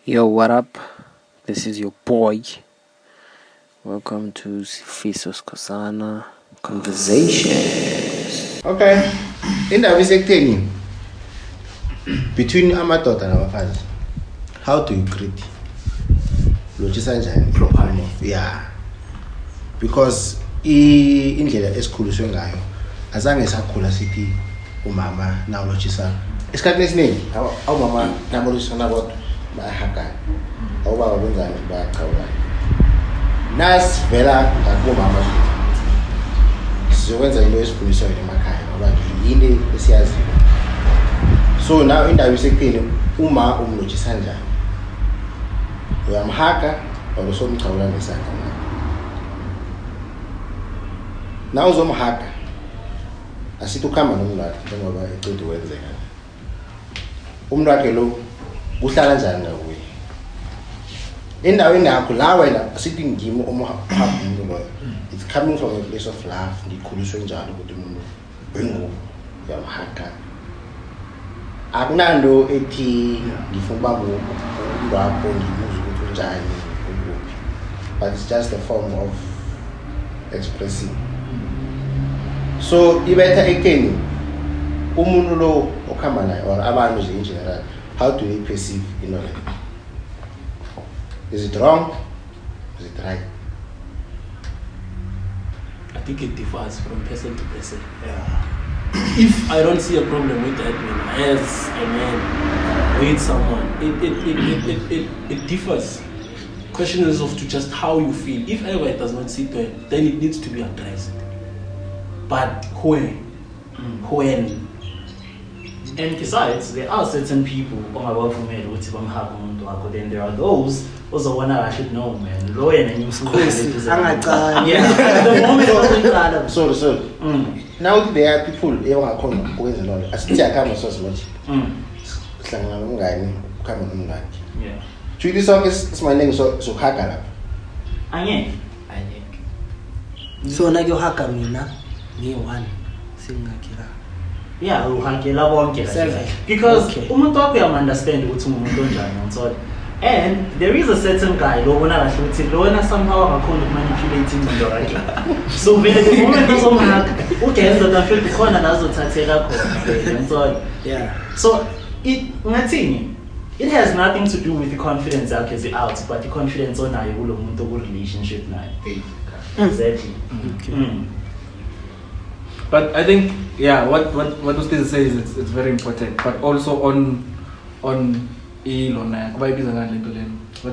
Yo, what up? This is your boy. Welcome to Sifiso Skosana Conversations. Okay. Indaba isekutheni between amadoda nabafazi. How do you greet? Lotshisa kanjani Properly. Yeah. Because indlela esikhuliswe ngayo azange sakhula sithi umama nawo lotshisa. Isikhathi esiningi awumama nabo lotshisa bodwa bayahagana. Awubaba benzani bayaqhawulana. Nasivela ngakubomama sizokwenza into esikhuliswe emakhaya ngoba yini esiyaziyo. So now indaba isekutheni uma umlotshisa kanjani? Uyamhaga or usomchawula ngesandla na uzomhaga asithi ukhamba nomuntu wakhe njengoba ecede wenzeka umuntu wakhe lo kuhlala kanjani ngakuye endaweni yakho la wena asithi ngimi umhaga umuntu loyo it's coming from a place of love ngikhuliswe njalo ukuthi umuntu wengubo uyamhaga akunando ethi ngifuna ubamba umuntu wakho ngimuze ukuthi unjani ukuphi but it's just a form of expressing. So ibetha ekeni umuntu lo okhamba naye or abantu nje in general, how do they perceive like? Is it wrong? Is it right? I think it differs from person to person. If I don't see a problem with that man, as a man with someone, it differs. Question is of to just how you feel. If ever it does not sit well, then it needs to be addressed. But when? And besides, there are certain people then there are those also one I should know, man. Lawyer and you yeah. The moment So now there are people who are coming with a lot. As I come so much. Yeah. Truly song is my name so Hakala. So na yo haka mina ni one singakira. Yeah, uhakela bonke because umuntu wakho uyam-understand ukuthi umuntu onjani ngitsolo. And there is a certain guy lo bona kahle ukuthi lona somehow akakhona ukumanipulatting into yakhe. So vele the moment uzomhaka ugenza that feel khona la azothatheka khona ngitsolo. Yeah. So ngathini it has nothing to do with the confidence yakhe is out, but the confidence onayo kulo muntu oku relationship naye. Exactly. Okay. But I think, yeah, what Ustaz says it's very important. But also on what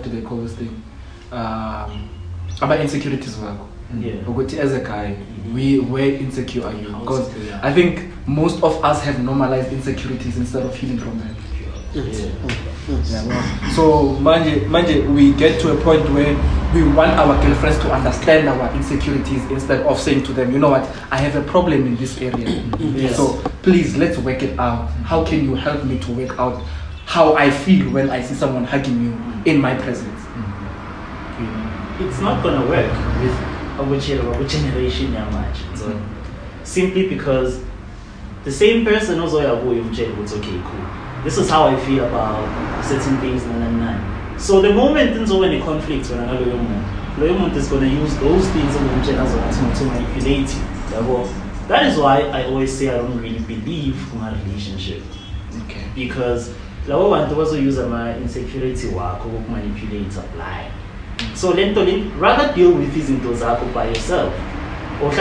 do they call this thing? About insecurities work. Yeah. As a guy, where insecure are you? Because I think most of us have normalized insecurities instead of healing from them. So manje we get to a point where we want our girlfriends to understand our insecurities instead of saying to them, you know what, I have a problem in this area. Yes. So please let's work it out. How can you help me to work out how I feel when I see someone hugging you in my presence? It's not gonna work with our generation that much. So simply because the same person knows it's okay, cool. This is how I feel about certain things, So the moment when a conflict when another woman is gonna use those things to manipulate you. That is why I always say I don't really believe in a relationship. Okay. Because I want to also use my insecurity work or manipulate supply. So rather deal with these things by yourself. Or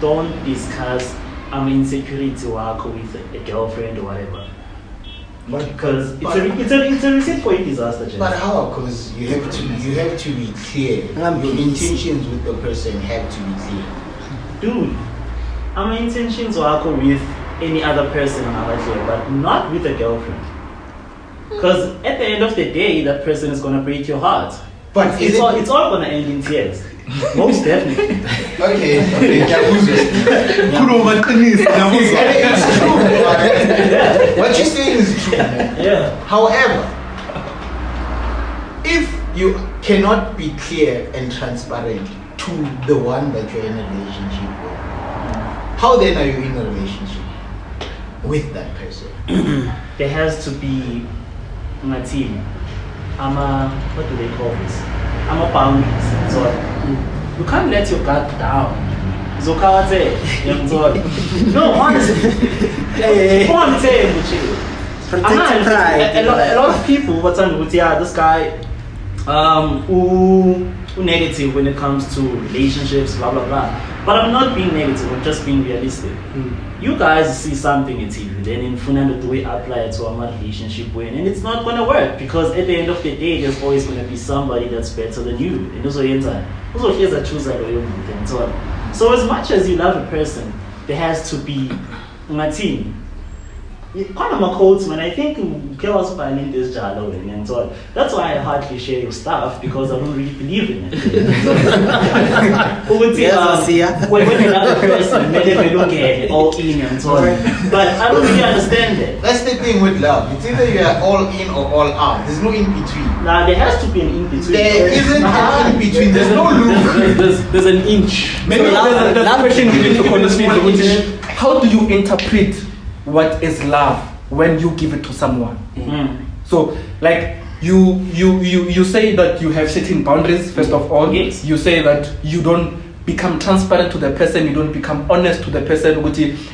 don't discuss insecurity work with a girlfriend or whatever. Because it's a recipe for a disaster. But how? Because you have to be clear. Your intentions with the person have to be clear. Dude, my intentions work with any other person but not with a girlfriend. Because at the end of the day, that person is gonna break your heart. But it's all gonna end in tears. Most definitely. Okay. It's true. What you're saying is true. Yeah. However, if you cannot be clear and transparent to the one that you're in a relationship with, how then are you in a relationship with that person? There has to be what do they call this? Boundaries. So you can't let your guard down. No, honestly. Protect pride. A lot of people, this guy, who negative when it comes to relationships, blah blah blah. But I'm not being negative. I'm just being realistic. You guys see something in TV, then in Funando do we apply it to our relationship when, and it's not gonna work because at the end of the day, there's always gonna be somebody that's better than you. And also here's a choose that way and so on. So as much as you love a person, there has to be a team. Kind of my quotes, man. I think chaos finding this jalo and so on. That's why I hardly share your stuff because I don't really believe in it. When you love a person, maybe they don't get all in and so on. But I don't really understand that. That's the thing with love. It's either you are all in or all out. There's no in between. Nah, there has to be an in between. There isn't an in between. There's no loop. There's an inch. Maybe there's a question we need to consider, which is how do you interpret what is love when you give it to someone? So like you say that you have certain boundaries first of all. Yes. You say that you don't become transparent to the person, you don't become honest to the person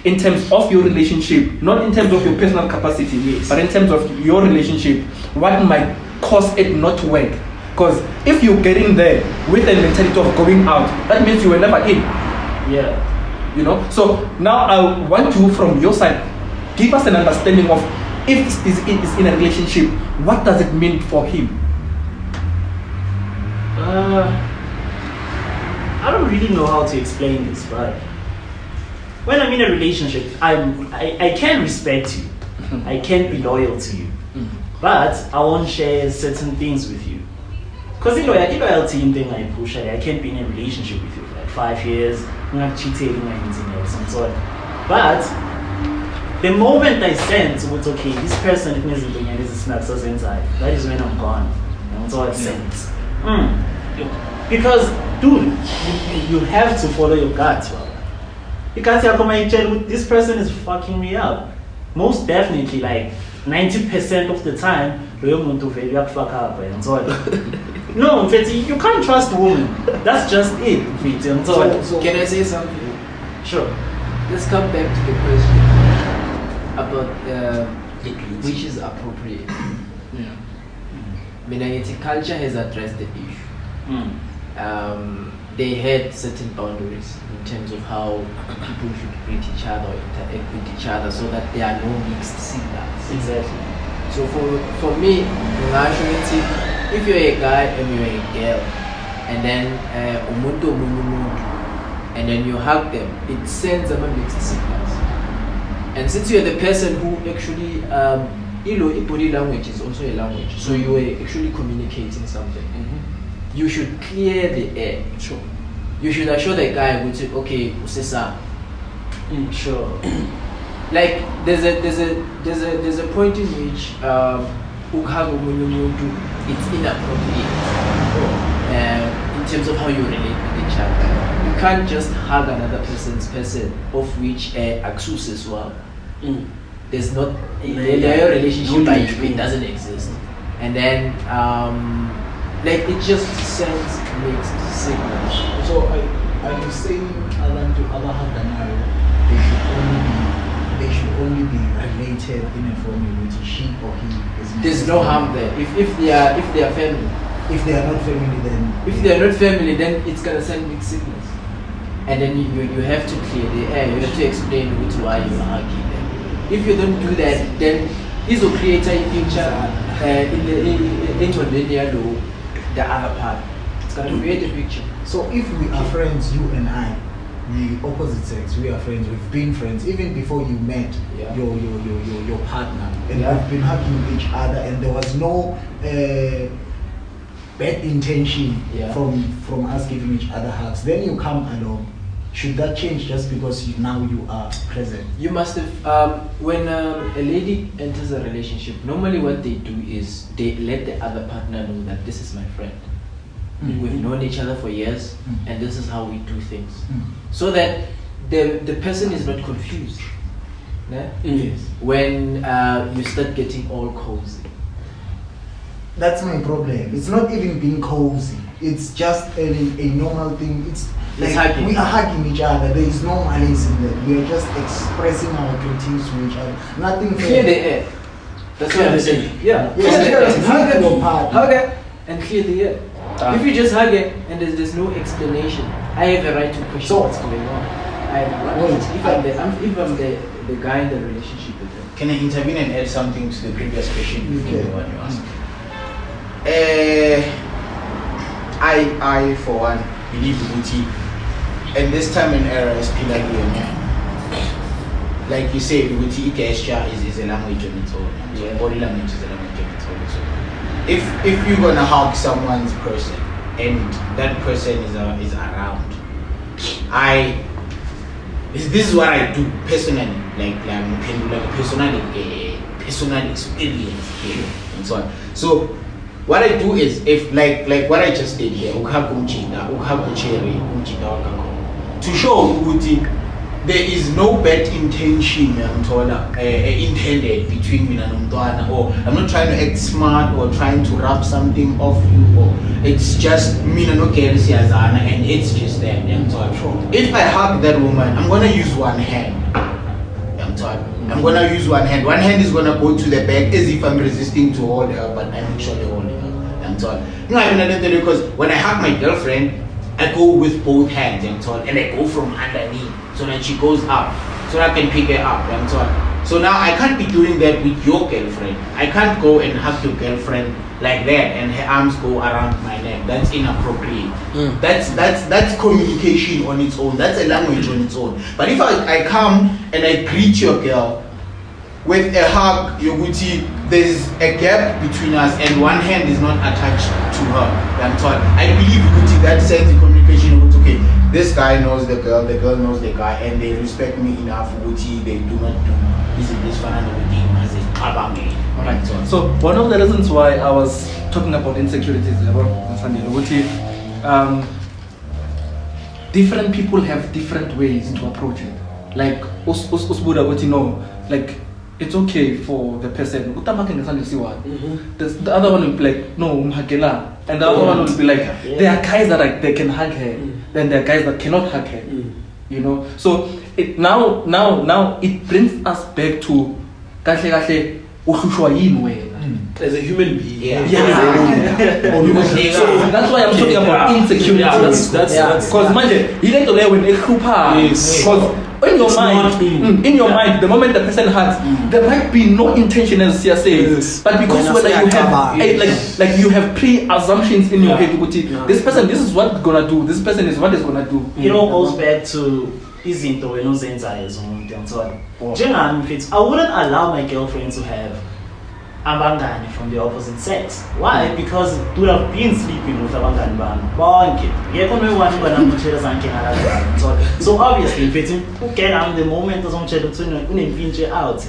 in terms of your relationship, not in terms of your personal capacity, yes, but in terms of your relationship, what might cause it not to work. Because if you're getting there with a mentality of going out, that means you were never in. Yeah. You know, so now I want you from your side, give us an understanding of if is in a relationship, what does it mean for him? I don't really know how to explain this, but when I'm in a relationship, I can respect you, I can be loyal to you, but I won't share certain things with you. Because loyalty thing I push, I can't be in a relationship with you for like 5 years. I'm not cheating or anything else and so on. But the moment I sense what's okay, this person isn't doing this snaps us inside, that is when I'm gone. That's all I sense. Because dude, you have to follow your gut. You can't say this person is fucking me up. Most definitely, like 90% of the time, fuck up and so on. No, you can't trust women. That's just it. So can I say something? Sure. Let's come back to the question about which is appropriate. Menangeti culture has addressed the issue. They had certain boundaries in terms of how people should greet each other or interact with each other so that there are no mixed signals. Exactly. So for me, if you're a guy and you're a girl, and then and then you hug them, it sends them a mixed signals. And since you're the person who actually, body language is also a language, so you are actually communicating something. You should clear the air. Sure. You should assure the guy, which is okay, Usesa. Sure. Like there's a point in which it's inappropriate in terms of how you relate with each other. You can't just hug another person's person of which Axus as well. There's not their relationship by it doesn't exist. And then like it just sends mixed signals. So are you saying other they should only be related in a form in which she or he is? There's no harm there. If they are family. If they are not family, then it's gonna send mixed signals. And then you have to clear the air. You have to explain why you are hugging them. If you don't do that, then this will create a picture in the other part. It's gonna create a picture. So if we are friends, you and I, the opposite sex, we are friends, we've been friends even before you met your partner, and we've been hugging each other, and there was no bad intention from us giving each other hugs. Then you come along. Should that change just because now you are present? You must have, when a lady enters a relationship, normally what they do is they let the other partner know that this is my friend. We've known each other for years, and this is how we do things. So that the person is not confused. Yeah? Yes. When you start getting all cozy. That's my problem. It's not even being cozy. It's just a normal thing. It's like hugging. we are hugging each other. There is no malice in that. We are just expressing our feelings to each other. Nothing. Clear the air. That's what I'm saying. Yeah. Hug your partner. Hug it and clear the air. If you just hug it and there's no explanation, I have a right to question what's going on. I have a right. If I'm the guy in the relationship with them. Can I intervene and add something to the previous question before the one you asked? I for one believe Uguti, and this time and era is Pilagi. Like you say, Uguti gesture is a language on its own. So body language is a language on its own. So if you're gonna hug someone's person and that person is around, this is what I do personally, like personal experience here and so on. So what I do is, if like what I just did here, to show Uguti there is no bad intention intended between me and Mtwana, or I'm not trying to act smart or trying to rub something off you, or it's just me and and it's just there. If I hug that woman, I'm gonna use one hand. I'm gonna use one hand. One hand is gonna go to the back as if I'm resisting to hold her, but I'm actually holding her. Because when I hug my girlfriend, I go with both hands, and I go from underneath so that she goes up, so that I can pick her up. So now I can't be doing that with your girlfriend. I can't go and hug your girlfriend like that and her arms go around my neck. That's inappropriate. That's communication on its own. That's a language on its own. But if I come and I greet your girl with a hug, Yoguti, there's a gap between us and one hand is not attached to her. I believe Yoguti, that sense of communication, okay, this guy knows the girl knows the guy, and they respect me enough, Yoguti, they do not do this fun with him as a kabame. Alright, so one of the reasons why I was talking about insecurities, different people have different ways to approach it. Like, like, it's okay for the person. The other one will be like, no, umhagela. And the other one will be like, there are guys that they can hug her, then there are guys that cannot hug her. You know? So it now it brings us back to as a human being. So that's why I'm talking about insecurity. That's because imagine you need to learn when because in your mind, the moment the person hugs, there might be no intention, as Sia says, but because when you have like you have pre-assumptions in your head, this person, this is what gonna do. This person is what is gonna do. It all goes back to izinto wena uzenzayo zomuntu yantona. Njengami mfethu, I wouldn't allow my girlfriend to have abangani from the opposite sex. Why? Because we have been sleeping with abangani bami bonke. Yekho noyone banamtshela zanke ngala. So obviously mfethu ugena the moment uzomtshela ukuthi unemfintshe out.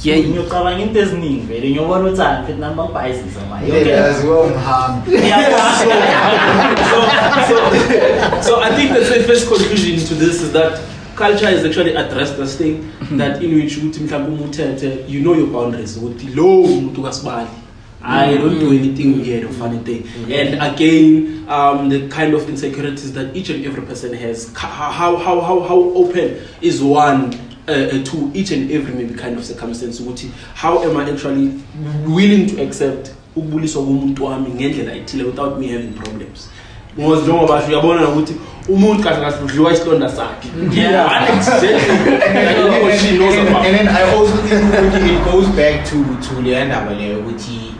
Yeah, ngiyocabanga into eziningi vele ngiyobona ukuthi mfethu nami bangibhayizisa manje. So I think the safest conclusion to this is that culture is actually addressed this thing that in which you know your boundaries. I don't do anything weird or funny thing. And again, the kind of insecurities that each and every person has, how open is one to each and every maybe kind of circumstance. How am I actually willing to accept without me having problems? Umuntu kahle udliwa isilonda sakhe. And then I also think it goes back to Leanda Bale ukuthi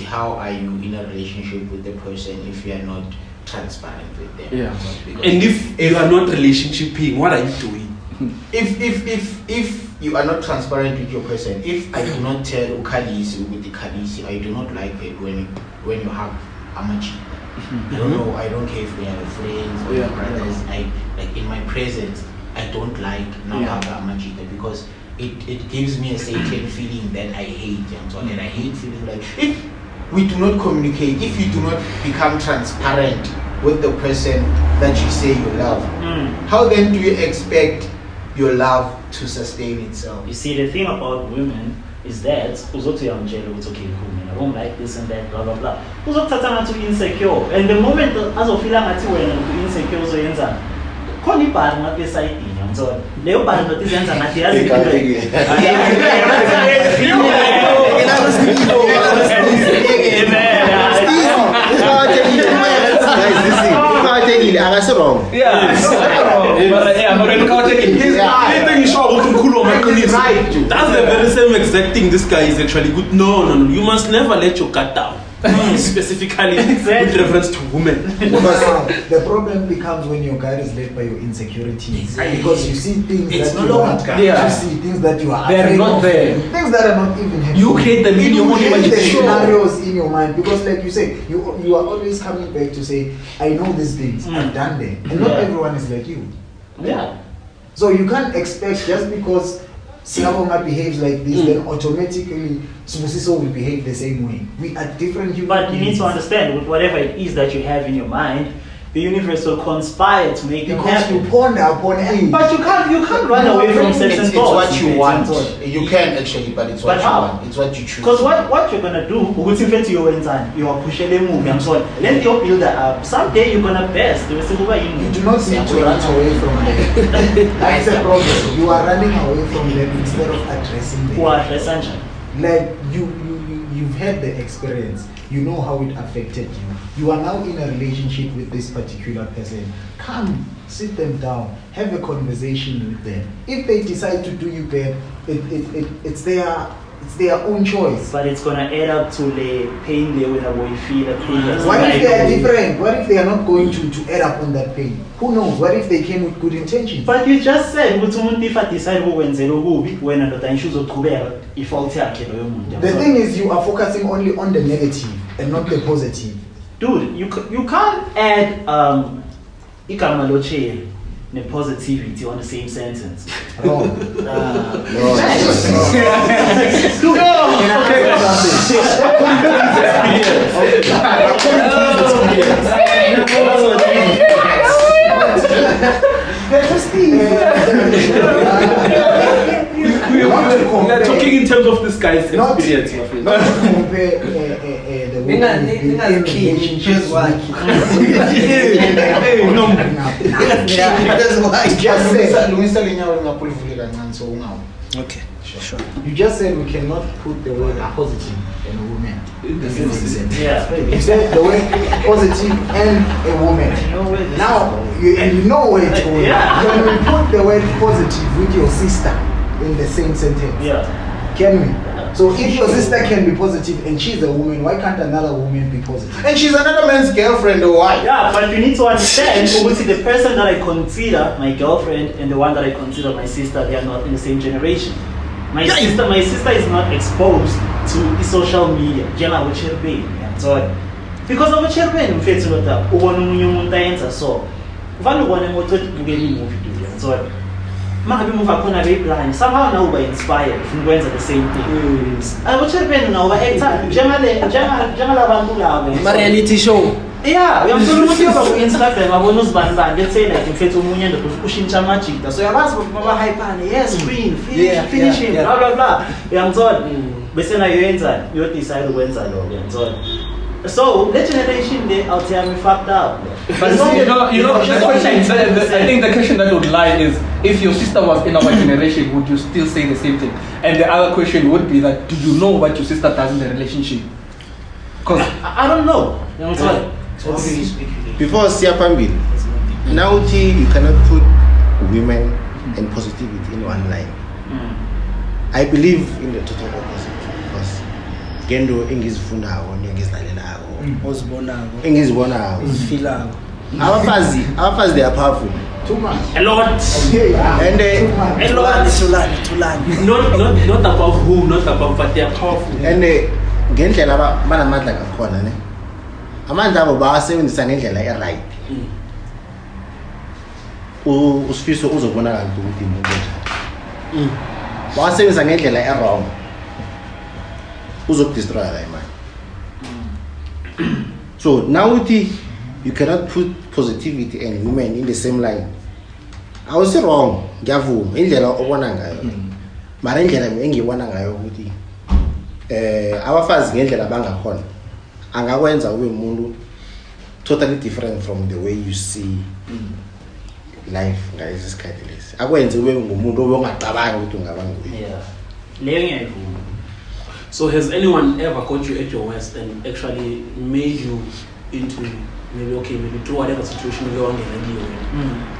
how are you in a relationship with the person if you are not transparent with them? And if you are not relationshiping, what are you doing? If you are not transparent with your person, if I do not tell Ukhalisi with the Khalisi, I do not like it when you have Amachi. I don't know, I don't care if they are friends or brothers. I like in my presence I don't like Amachita because it gives me a certain feeling that I hate and I hate feeling like if we do not communicate, if you do not become transparent with the person that you say you love, how then do you expect your love to sustain itself? You see, the thing about women, is that uzothi uyamtshela ukuthi okay cool man, I don't like this and that blah blah blah. Uzokuthatha ngathi insecure, and the moment azofila ngathi wena insecure uzoyenza khona ibhari ngathi esayidini yamthola leyo bhari ndothi izenza ngathi yazi wrong. That's the very same exact thing this guy is actually good. No, you must never let your guard down. Specifically with reference to women. Because the problem becomes when your guard is led by your insecurities. Because you see things that you want to see, things that you are they're not there. Things that are not even happening. You create them in your own imagination. Scenarios in your mind. Because like you say, you are always coming back to say, I know these things, I've done them. And not everyone is like you. Yeah. So you can't expect just because Siyabonga behaves like this, then automatically Sibusiso will behave the same way. We are different human But you need to understand, with whatever it is that you have in your mind, the universe will conspire to make you happy. You ponder upon it. But you can't run away from certain thoughts. It's what you want. You can actually, but it's what you want. It's what you choose. Because what you're gonna do, you are pushing the movie. I'm sorry. Let your builder up. Someday you're gonna burst. You do not need to run away from them. That's the problem. You are running away from them instead of addressing them. Like you've had the experience. You know how it affected you. You are now in a relationship with this particular person. Come, sit them down, have a conversation with them. If they decide to do you bad, it's their own choice. But it's gonna add up to the pain they will feel the pain. What if they are different? What if they are not going to add up on that pain? Who knows? What if they came with good intentions? But you just said if I decide when the thing is, you are focusing only on the negative and not the positive. Dude, you can't add ikamaloche and positivity on the same sentence. Wrong. We are talking in terms of this guy's experience. Not to compare the woman in relationships. Okay, sure. You just said we cannot put the word positive in a woman. Yeah. You said the word positive and a woman. Now, you know where it's going. When we put the word positive with your sister in the same sentence, can we? So if your sister can be positive and she's a woman, why can't another woman be positive? And she's another man's girlfriend or wife. Yeah, but you need to understand, the person that I consider my girlfriend and the one that I consider my sister, they are not in the same generation. My sister is not exposed to the social media. So because of what you're doing, so somehow now we're inspired from going to the same thing. I was children now My reality show. Yeah, we are going to Instagram. I want to let's say like you pushing chamachita. So you ask for hyper, yes, screen, finishing, blah blah blah. I'm told. But then you decide to win so that generation they out here me fucked up. But you know the question, I think the question that would lie is, if your sister was in our generation, would you still say the same thing? And the other question would be that, do you know what your sister does in the relationship? Because I don't know. Before Siapambi, now you cannot put women and positivity in one line. I believe in the total opposite. Because Gendo engizifunda ngengizilalela engizibona abafazi they are powerful. Too much. A lot. And a lot. Not above who, not above, but they are powerful. And ngendlela banamandla kakhona ne. Amandla abo bawasebenzisa ngendlela e-right. Usifiso uzobona kanti ukuthi umuntu njani. Bawasebenzisa ngendlela e-wrong. Uzokudestroy la imali. So now you cannot put positivity and women in the same line. I was wrong, ngiyavuma indlela obona ngayo. Mara indlela engiyibona ngayo ukuthi abafazi ngendlela bangakhona angakwenza ube umuntu totally different from the way you see life guys isikhathi lesi akwenze ube ngumuntu obongacabangi ukuthi ungaba nguye. Yeah. Leyo ngiyayivuma. So has anyone ever got you at your worst and actually made you into maybe through whatever situation you were in?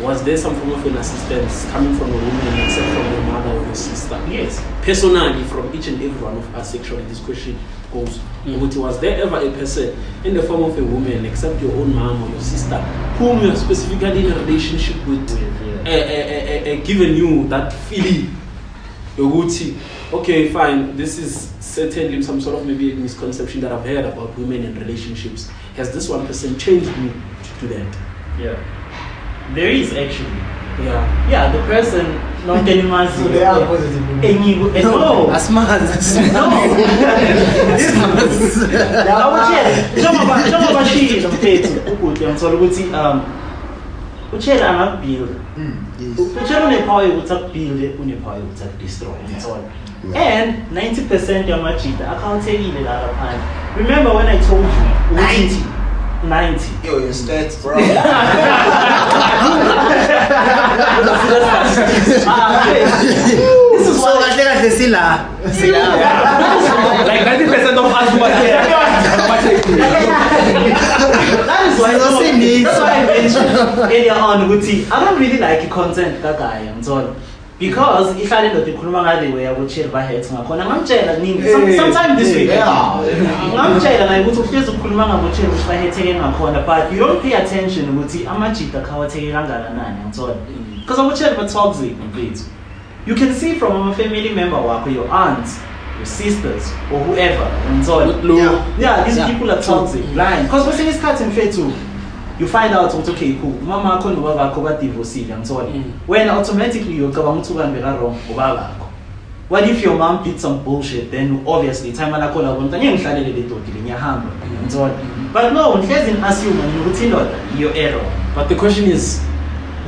Was there some form of an assistance coming from a woman except from your mother or your sister? Yes. Personally, from each and every one of us, actually, this question goes. Was there ever a person in the form of a woman except your own mom or your sister whom you are specifically in a relationship with, given you that feeling? Okay, fine, this is certainly some sort of maybe a misconception that I've heard about women in relationships. Has this one person changed me to that? Yeah. There is actually. Yeah. Yeah, the person not getting my So they are positive women. No. As much as No. Njengoba shilo mfethu ukuthi ngithola ukuthi utshela angabuild. Utshela unepower ukuthi akubuild unepower ukuthi akudestroy ngithola. And 90% yamajita akawuthekile la lapha. Remember when I told you 90. Yo, your stats, bro. This is so kahle sila. Like 90% of us were here. That is why that's why I mentioned earlier on ukuthi I don't really like content kakaya ngithola. Because if I don't ikhuluma ngale way ukuthi ba hate ngakhona ngamtshela nini sometime this week ngamtshela naye ukuthi ufike ukukhuluma ngabothi ba hate ngakhona but you don't pay attention ukuthi amajita khawatheke kangakanani ngithola because abothi ba toxic mfethu you can see from a family member wakho your aunts your sisters or whoever ngithola yeah these people are toxic blind because kwesinye isikhathi mfethu you find out ukuthi okay cool mama yakho nobaba wakho ba divorced ngithola when automatically uyocabanga ukuthi ukambe ka wrong ubaba wakho. What if your mom did some bullshit then obviously time lakho la bonke ngiyengihlalele le dodile ngiyahamba ngithola but no ngihlezi assume ukuthi indoda your error. But the question is,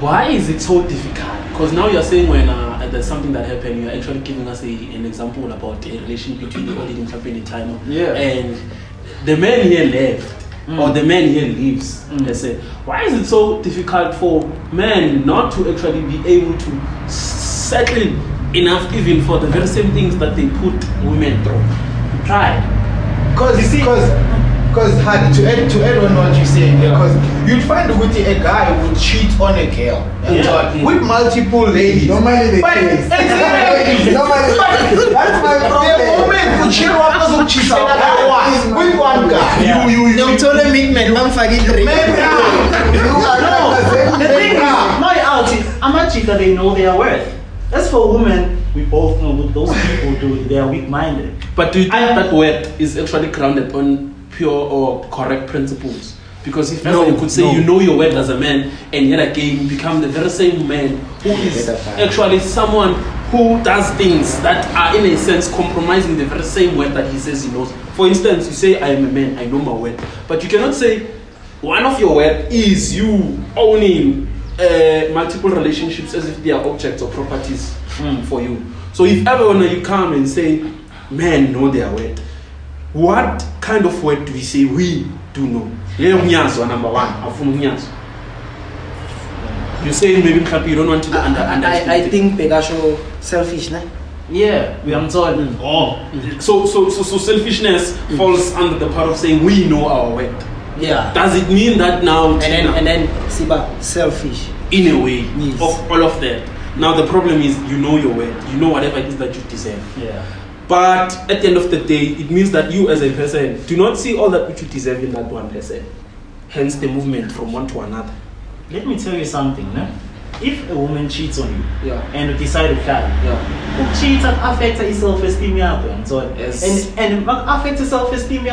why is it so difficult? Because now you're saying when there's something that happened, you're actually giving us an example about a relation between the audience happening in time, and the man here left. Or the man here leaves. They say, why is it so difficult for men not to actually be able to settle enough even for the very same things that they put women through? Try. Because you see, because hard to add on what you say, because you'd find a guy would cheat on a girl with multiple ladies. Normally they exactly. That's my problem. The moment you cheat on cheat with one guy, you told him meet man forget drink. The thing is, not out. Amachita they know their worth. As for women, we both know what those people do. They are weak-minded. But do you think that worth is actually grounded on pure or correct principles? Because if ever you could say you know your worth as a man, and yet again you become the very same man who is actually someone who does things that are in a sense compromising the very same worth that he says he knows. For instance, you say I am a man, I know my worth, but you cannot say one of your worth is you owning multiple relationships as if they are objects or properties for you. So if ever when you come and say men know their worth, what kind of worth do we say we do know? Number one, you say maybe you don't want to understand. I think Pegasho selfish, nah? Yeah, we are told. So selfishness falls under the part of saying we know our worth. Yeah. Does it mean that now? And then Siba selfish. In a way, yes. Of all of that. Now the problem is you know your worth. You know whatever it is that you deserve. Yeah. But at the end of the day, it means that you as a person do not see all that which you deserve in that one person. Hence the movement from one to another. Let me tell you something, no? If a woman cheats on you and you decide to fly, cheat affects her self-esteem and so on. Yes. And affects her self-esteem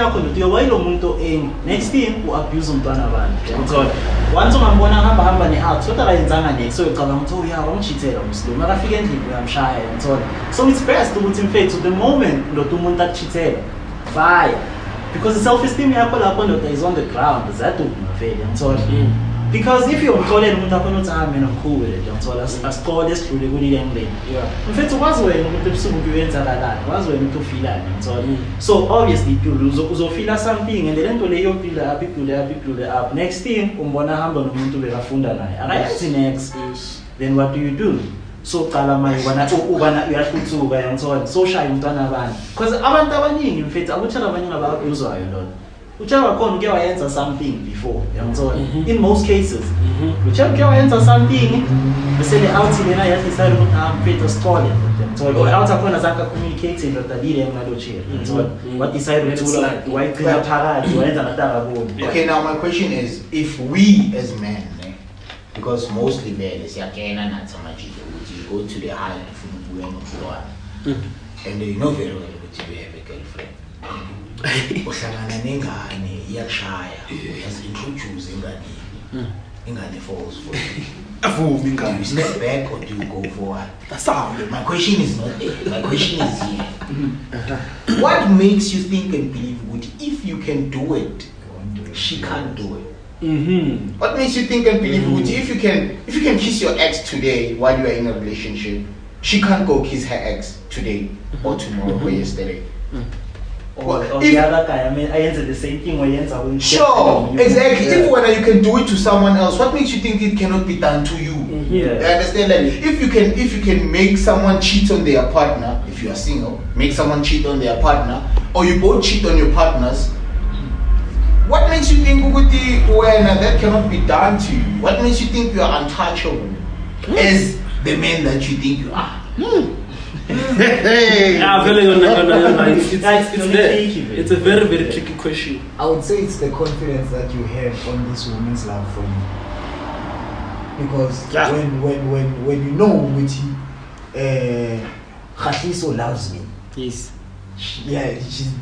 next thing you abuse once ungambona hamba ne-out so akayenzanga next so ucabanga ukuthi ya wamchithela umslumu akafika endlini uyamshaya ngithola so it's best ukuthi mfethu the moment ndoda umuntu akuchithela vaya because the self-esteem yakho lapho ndoda is on the ground that would be fair ngithola Because if you're calling umuntu akhona uthi ah mina ngikhulu nje ngithola asiqole sidlule kule lane. Mfethu wazi wena ukuthi ebusuku kuyenzakalani, wazi wena ukuthi ufilani ngithola. So obviously uzofila something and lento leyo build up. Next thing umbona hamba nomuntu bekafunda naye. Akayazi next. Then what do? So qala manje ubana uyahluthuka ngithola so shaya umntwana abantu. Because abantu abaningi mfethu akutshela abaningi abakuzwayo lona. Uchawa khona uke wayenza something before yangithola in most cases uchawa uke wayenza something bese le out lena yathi decide ukuthi mfethu sicole yangithola or out akhona zakhe communicating nodabile ngalo chair yangithola what decide to wayigcina phakathi wayenza nataka bona. Okay, now my question is, if we as men, because mostly vele siyakena nathi amajiko ukuthi you go to the high ufuna ukuya nomntwana and you know very well ukuthi you have a girlfriend. Uhlangana nengane iyakushaya uyazintroduce ingane falls for you. Do you step back or do you go forward? That's how. My question is not there. My question is here. What makes you think and believe that if you can do it, she can't do it? What makes you think and believe that if you can kiss your ex today while you are in a relationship, she can't go kiss her ex today or tomorrow or yesterday? Or the other guy, I answer the same thing. Sure, exactly. If whether you can do it to someone else, what makes you think it cannot be done to you? Yeah. I understand that. If you can make someone cheat on their partner, if you are single, make someone cheat on their partner, or you both cheat on your partners, what makes you think that cannot be done to you? What makes you think you are untouchable as the man that you think you are? It's a very, very tricky question. I would say it's the confidence that you have on this woman's love for you. Because when you know which Khashiso loves me. Yes.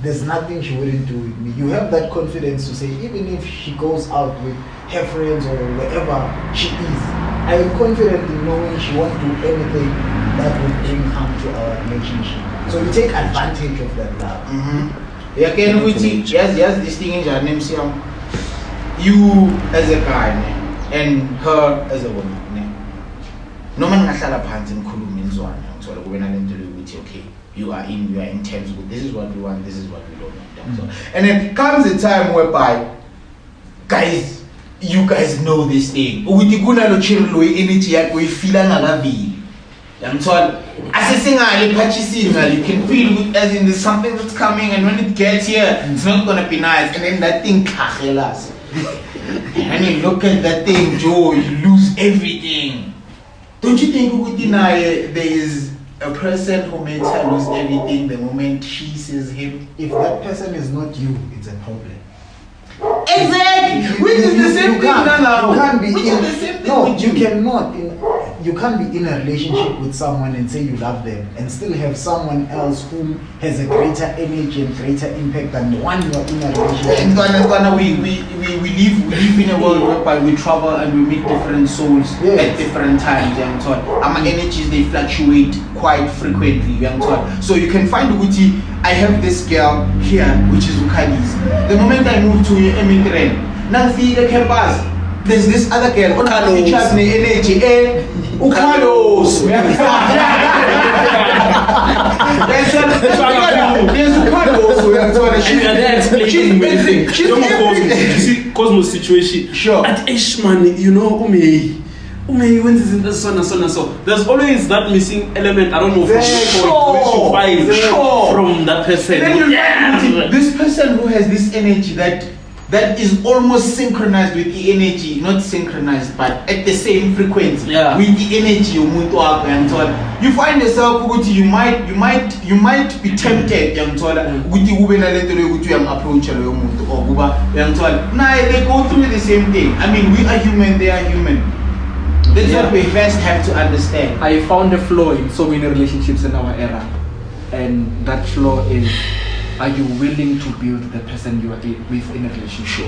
There's nothing she wouldn't do with me. You have that confidence to say, even if she goes out with her friends or wherever she is, I am confident in knowing she won't do anything that would bring harm to our relationship. So you take advantage of that love. Yeah, can we teach? Yes, this thing in your name, you as a guy and her as a woman. No man has a pants in Kuluminzwan. So when I with okay, you are in terms with this is what we want, this is what we don't want. And then comes a time whereby guys, you guys know this thing. Uthi kunalo chirlo energy yakho ifila ngakavili. Yangithola asesingale purchasing you can feel it as in there's something that's coming and when it gets here it's not going to be nice and then that thing khagelas. And you look at that thing, Joe, you lose everything. Don't you think uthi naye there is a person who makes her lose everything the moment she sees him? If that person is not you, it's a problem. Exactly. Which is the same thing now. You can't be you cannot. You can't be in a relationship with someone and say you love them and still have someone else who has a greater energy and greater impact than the one you are in a relationship. And we live in a world whereby we travel and we meet different souls at different times. Our energies they fluctuate quite frequently. So you can find Uti. I have this girl here, which is Ukalis. The moment I move to Emitren, Nancy the campus, there's this other girl, Ukalos, Ukalos. There's Ukalos. She's Cosmos situation. Sure. At Ishman, you know, Umei when this is so and so. There's always that missing element. I don't know which you find from that person. And then this person who has this energy that is almost synchronized with the energy, not synchronized, but at the same frequency with the energy of umuntu wakho yangithola. You find yourself ukuthi you might be tempted yangithola ukuthi ube nalento lokuthi uyam-approach loyo muntu or kuba yangithola. Naye they go through the same thing. I mean, we are human, they are human. That's what we first have to understand. I found a flaw in so many relationships in our era, and that flaw is: are you willing to build the person you are with in a relationship?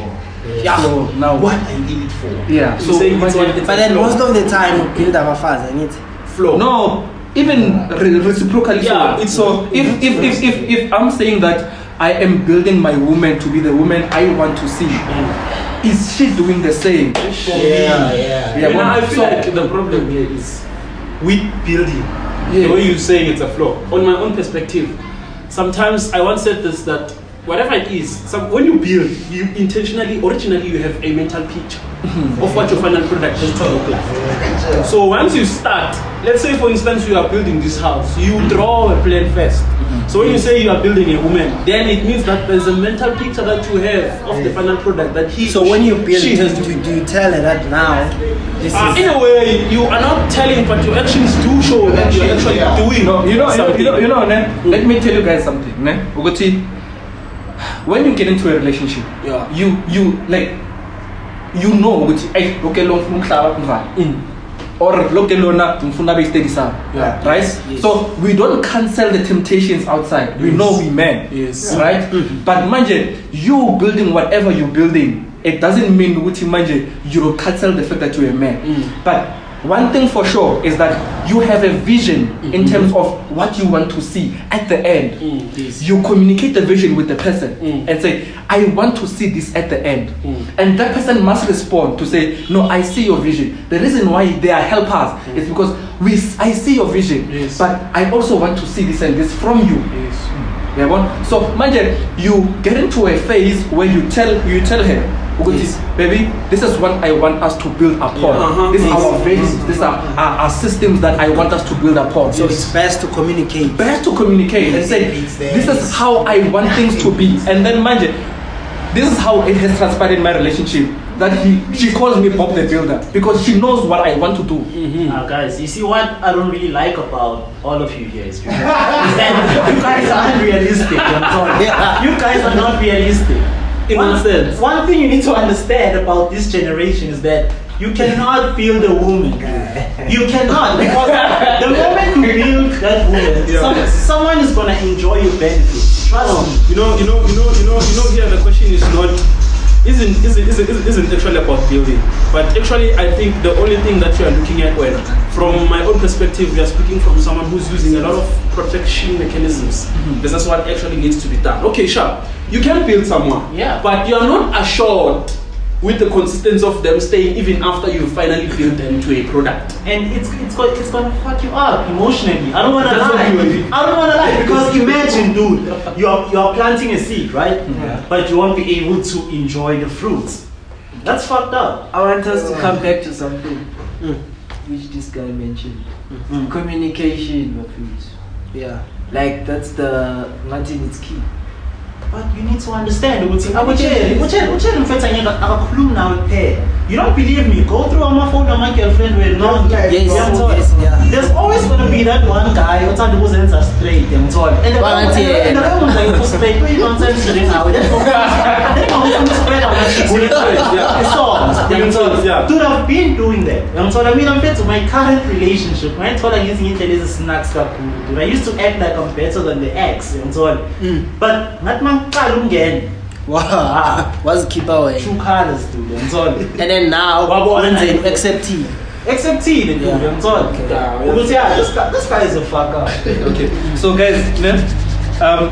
Yeah. So now, what are you in it for? Yeah. So, but then most of the time, you build our father, and it's flaw. No, even reciprocally. Yeah. So if I'm saying that I am building my woman to be the woman I want to see. Is she doing the same? I feel like the problem here is with building. The way you're saying it's a flaw. On my own perspective, sometimes I once said this, that whatever it is, when you build, you originally you have a mental picture of what your final product is to look like. So once you start, let's say for instance you are building this house, you draw a plan first. So when you say you are building a woman, then it means that there's a mental picture that you have of the final product that he. So when you build, she has do you tell her that now? This is in a way, you are not telling, but your actions do show that you're actually doing. Let me tell you guys something. Uguti, when you get into a relationship, you know, okay, or right? Yes. So we don't cancel the temptations outside. We know we men, right? But manje, you building whatever you're building, it doesn't mean you cancel the fact that you're a man. But one thing for sure is that you have a vision in terms of what you want to see at the end. You communicate the vision with the person and say, I want to see this at the end. And that person must respond to say, no, I see your vision. The reason why they are helpers is because I see your vision, but I also want to see this and this from you. So imagine you get into a phase where you tell her, baby, this is what I want us to build upon. These are our values. These are our systems that I want us to build upon. So it's best to communicate. Best to communicate and say, this is how I want things to be. And then mind you, this is how it has transpired in my relationship. That she calls me Bob the Builder because she knows what I want to do. Guys, you see what I don't really like about all of you here is that you guys are unrealistic. You guys are not realistic. In one sense, one thing you need to understand about this generation is that you cannot build a woman. You cannot, because the moment you build that woman, someone is gonna enjoy your benefits. Trust me. You know. Here the question is not. Isn't actually about building, but actually I think the only thing that you are looking at, from my own perspective, we are speaking from someone who's using a lot of protection mechanisms. This is what actually needs to be done. Okay, sure, you can build someone, but you are not assured with the consistency of them staying even after you finally build them to a product. And it's gonna fuck you up emotionally. I don't wanna lie. Because imagine, dude, you are planting a seed, right? But you won't be able to enjoy the fruits. That's fucked up. I want us to come back to something which this guy mentioned. Communication, like that's the nothing is key. But you need to understand, you don't believe me, go through on my phone on my girlfriend with no. There's always gonna be that one guy who's straight and the straight, you don't spread dude, I've been doing that. I'm fit to my current relationship. When I told her using it snacks, I used to act like I'm better than the ex and so on. But not my wow, what's keep away? True colors, dude, and so on. And then now, accept T. Accept T, dude, and so on. This guy is a fucker. Okay, so guys,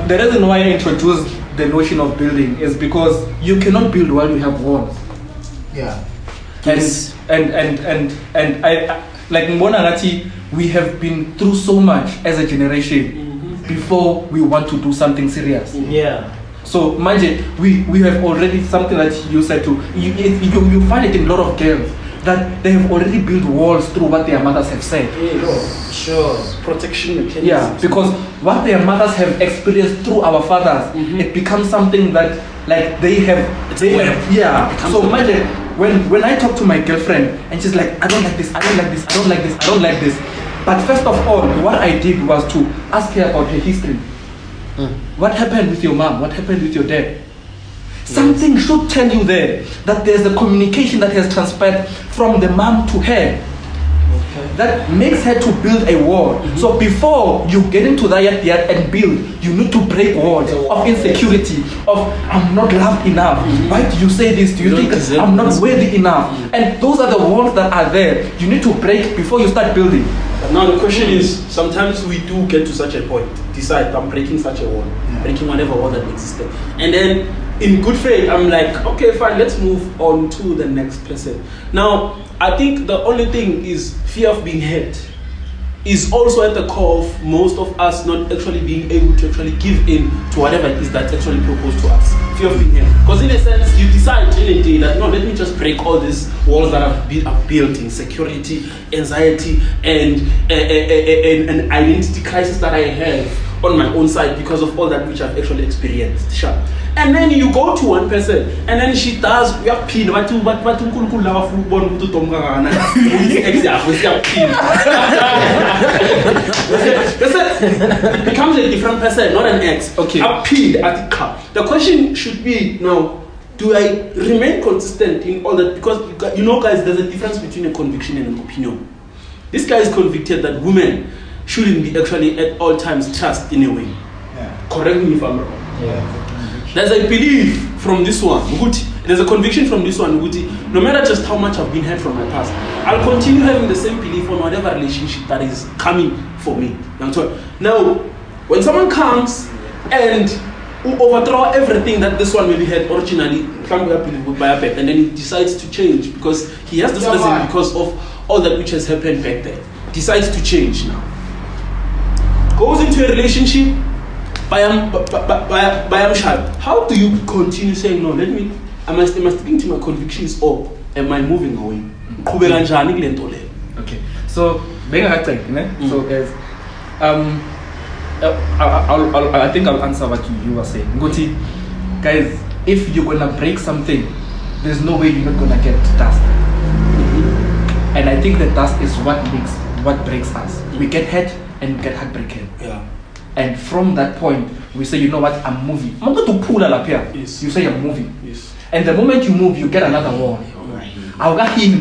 the reason why I introduced the notion of building is because you cannot build while you have walls. And I like Mbonangati, we have been through so much as a generation before we want to do something serious. So imagine we have already something that you said to you find it in a lot of girls that they have already built walls through what their mothers have said. Sure. Protection mechanisms. Because what their mothers have experienced through our fathers, it becomes something that like they have. So imagine when I talk to my girlfriend and she's like, I don't like this, I don't like this, I don't like this, I don't like this. But first of all, what I did was to ask her about her history. What happened with your mom? What happened with your dad? Something should tell you there that there's a communication that has transpired from the mom to her that makes her to build a wall. So before you get into that yard and build, you need to break walls of insecurity, of I'm not loved enough. Why do you say this? Do you think I'm not worthy enough? And those are the walls that are there. You need to break before you start building. Now the question is, sometimes we do get to such a point, decide I'm breaking such a wall. breaking whatever wall that existed. And then in good faith, I'm like, okay, fine, let's move on to the next person. Now, I think the only thing is fear of being hurt is also at the core of most of us not actually being able to actually give in to whatever it is that's actually proposed to us. Fear of being hurt. Because in a sense, you decide in a day that, no, let me just break all these walls that I've built insecurity, anxiety, and an identity crisis that I have on my own side because of all that which I've actually experienced. Sure. And then you go to one person, and then she does, we are pinned, but it becomes a different person, not an ex. Okay. A pinned at the car. The question should be now, do I remain consistent in all that? Because, you know, guys, there's a difference between a conviction and an opinion. This guy is convicted that women shouldn't be actually at all times trust in a way. Yeah. Correct me if I'm wrong. Yeah. There's a belief from this one, there's a conviction from this one, no matter just how much I've been hurt from my past, I'll continue having the same belief on whatever relationship that is coming for me. Now, when someone comes and overthrow everything that this one maybe had originally, and then he decides to change because he has this lesson because of all that which has happened back then, decides to change now. Goes into a relationship, how do you continue saying, no, am I sticking to my convictions or am I moving away? Okay, so so guys, I think I'll answer what you were saying. Ngoti, guys, if you're gonna break something, there's no way you're not gonna get dust. And I think that dust is what breaks us. We get hurt and we get heartbroken. Yeah. And from that point, we say, you know what, I'm moving. I'm going to pull up here. Yes. You say I'm moving. Yes. And the moment you move, you get another wall. I'll get healing.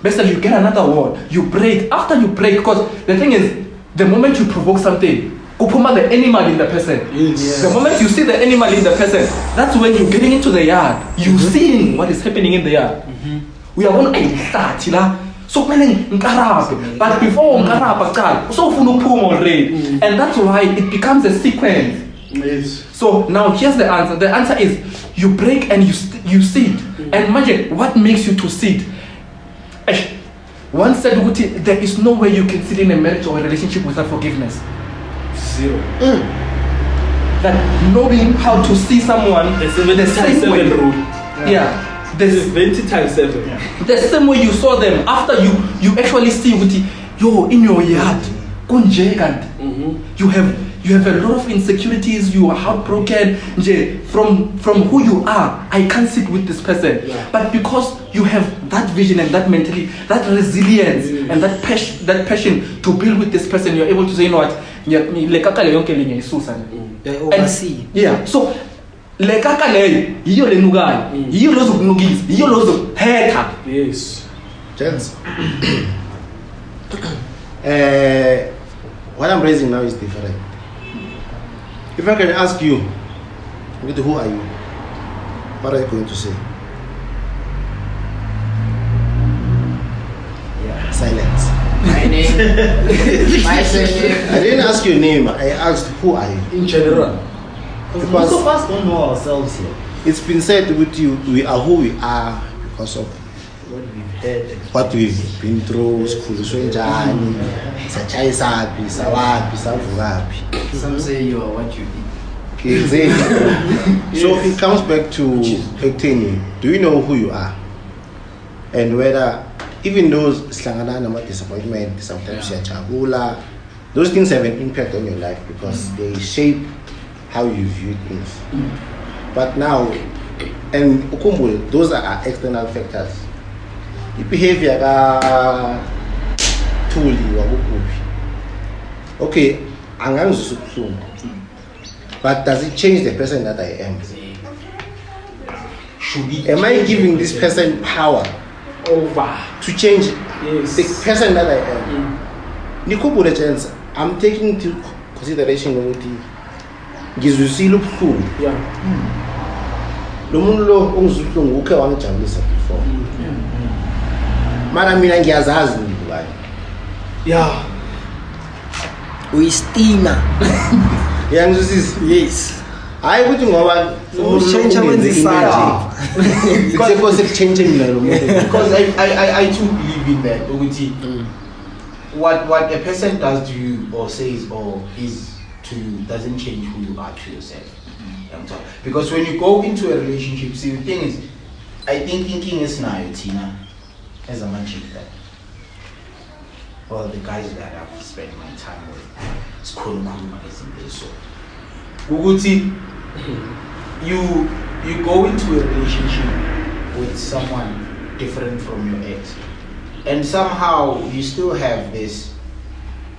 Basically, you get another wall. You break. After you break, because the thing is, the moment you provoke something, kupuma the animal in the person. Yes. The moment you see the animal in the person, that's when you're getting into the yard. You're seeing what is happening in the yard. We are going to start, so but before so already, and that's why it becomes a sequence. Yes. So now here's the answer. The answer is you break and you seed. And imagine what makes you to seed. One said there is no way you can sit in a marriage or a relationship without forgiveness. Zero. That knowing how to see someone the same way. Rule. Yeah. There's 20 times 7. Yeah. The same way you saw them after you actually see with yo in your yard. You have a lot of insecurities, you are heartbroken. From who you are, I can't sit with this person. Yeah. But because you have that vision and that mentality, that resilience and that passion to build with this person, you're able to say, you know what, oversee. Yeah. So lekaka leyo yiyo lenukayo yiyo lozokunukisa yiyo lozohetha. Yes. Gents, what I'm raising now is different. If I can ask you, who are you? What are you going to say? Yeah. Silence. My name. My surname. I didn't ask your name. I asked who are you? In general. Because most of us don't know ourselves here. It's been said with you, we are who we are because of what we've been through, school, Some say you are what you eat. Exactly. So it comes back to Ecteni. Do you know who you are? And whether, even those disappointment, sometimes those things have an impact on your life because they shape how you view things. But now, and ukumbule, those are external factors. The behavior okay, but does it change the person that I am? Am I giving this person power over to change the person that I am? I'm taking into consideration ngizwisile ubuhlungu. Yeah. Lo muntu lo ongizwa ubuhlungu ukhe wangijabulisa before. Mara mina ngiyazazi ngibani. Yeah. Uyistima. Yangizwisisa? Yes. Hayi ukuthi ngoba Ushintsha wenza isandla. Because it changing mina lo muntu. Because I too believe in that. Ukuthi, what a person does to you or says or is to you doesn't change who you are to yourself. Because when you go into a relationship, see the thing is, I think thinking is now Tina as a man that. Well, the guys that I've spent my time with, it's cool magazine so. Uguti, you go into a relationship with someone different from your ex, and somehow you still have this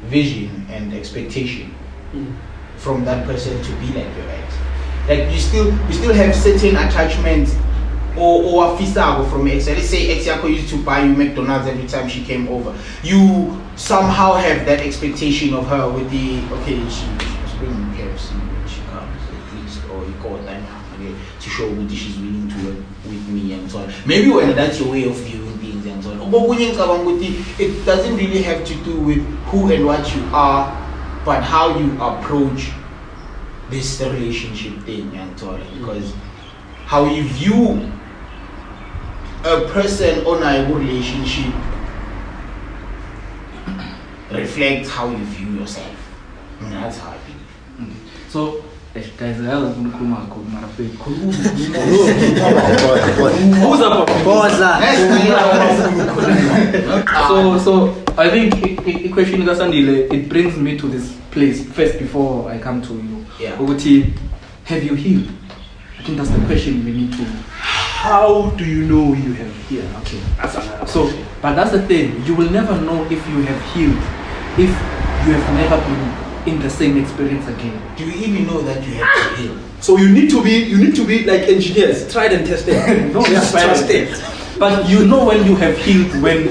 vision and expectation from that person to be like your ex. Like you still have certain attachments or a fisabo from ex. Let's say ex yako used to buy you McDonald's every time she came over. You somehow have that expectation of her with the she's bringing KFC when she comes at least, or you call time to show that she's willing to work with me and so on. Maybe when that's your way of viewing things and so on. But when it doesn't really have to do with who and what you are, but how you approach this relationship thing and so on. Because how you view a person on a relationship reflects how you view yourself. And that's how I feel. So, guys, I was going to come out with So I think a question it brings me to this place first before I come to you. Yeah. Have you healed? I think that's the question we need to. How do you know you have healed? Okay. So, but that's the thing. You will never know if you have healed if you have never been in the same experience again. Do you even know that you have to heal? So you need to be like engineers, tried and tested. No, Just trusted. But you know when you have healed when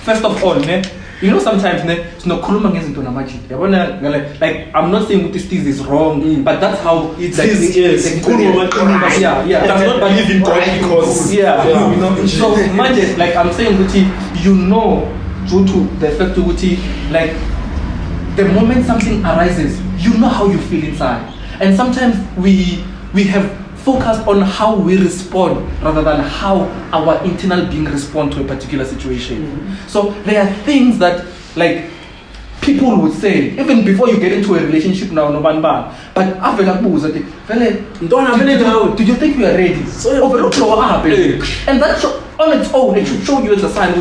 first of all, you know sometimes it's not like I'm not saying this is wrong, but that's how it is. Yes. Yeah. Does not believe in God because you know. So imagine, like I'm saying, you know, due to the fact like the moment something arises, you know how you feel inside, and sometimes we have focused on how we respond rather than how our internal being respond to a particular situation. So there are things that like people would say even before you get into a relationship now, no ban. But after that, do you think you are ready? And that on its own, it should show you as a sign.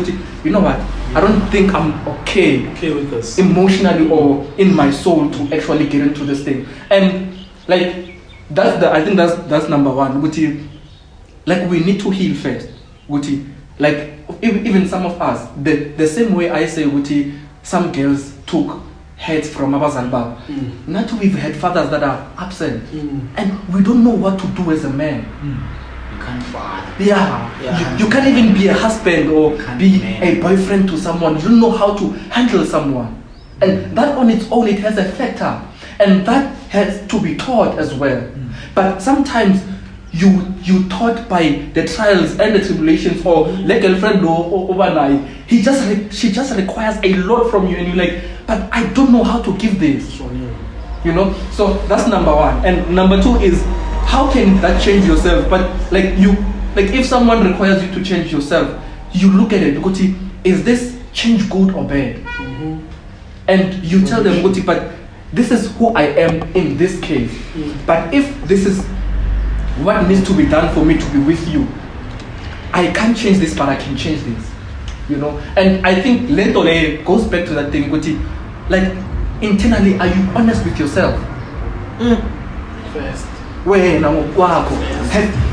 You know what? I don't think I'm okay with this emotionally or in my soul to actually get into this thing. And like I think that's number one. Like we need to heal first. Like even some of us, the same way I say some girls took hate from Abazalba. Not we've had fathers that are absent, and we don't know what to do as a man. You can't father. Yeah. You can't even be a husband or be a boyfriend to someone. You don't know how to handle someone, and that on its own it has a factor, and that has to be taught as well. But sometimes you taught by the trials and the tribulations, or like girlfriend or overnight, she just requires a lot from you, and you're like, but I don't know how to give this. You know, so that's number one. And number two is, how can that change yourself? But like if someone requires you to change yourself, you look at it, is this change good or bad? And you tell them, but this is who I am in this case. But if this is what needs to be done for me to be with you, I can't change this, but I can change this. You know? And I think Lentole goes back to that thing, like internally, are you honest with yourself? First.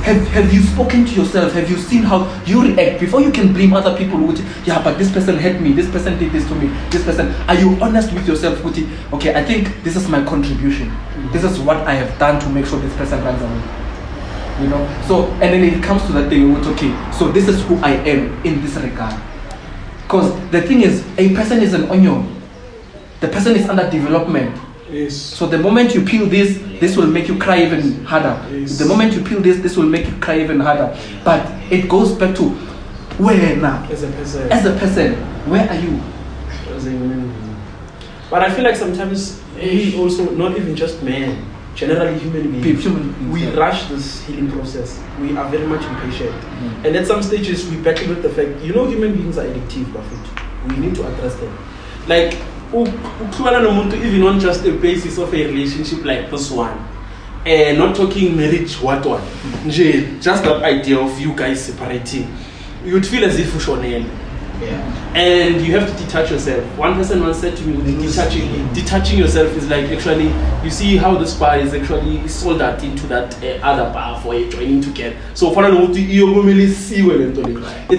Have you spoken to yourself? Have you seen how you react before you can blame other people? But this person hurt me, this person did this to me, this person. Are you honest with yourself? Okay, I think this is my contribution. This is what I have done to make sure this person runs away. You know? So, and then it comes to that thing, okay, so this is who I am in this regard. Because the thing is, a person is an onion. The person is under development. Yes. So the moment you peel this will make you cry even harder. Yes. The moment you peel this will make you cry even harder. But it goes back to where now? As a person. As a person, where are you? But I feel like sometimes we also, not even just men, generally human beings, we rush this healing process. We are very much impatient. And at some stages, we battle with the fact, human beings are addictive, Buffett. We need to address them. Like, even on just the basis of a relationship like this one, not talking marriage, what one, just that idea of you guys separating, you'd feel as if you're and you have to detach yourself. One person once said to me, detaching yourself is like actually, you see how this bar is actually sold out into that other bar for joining together. So for it's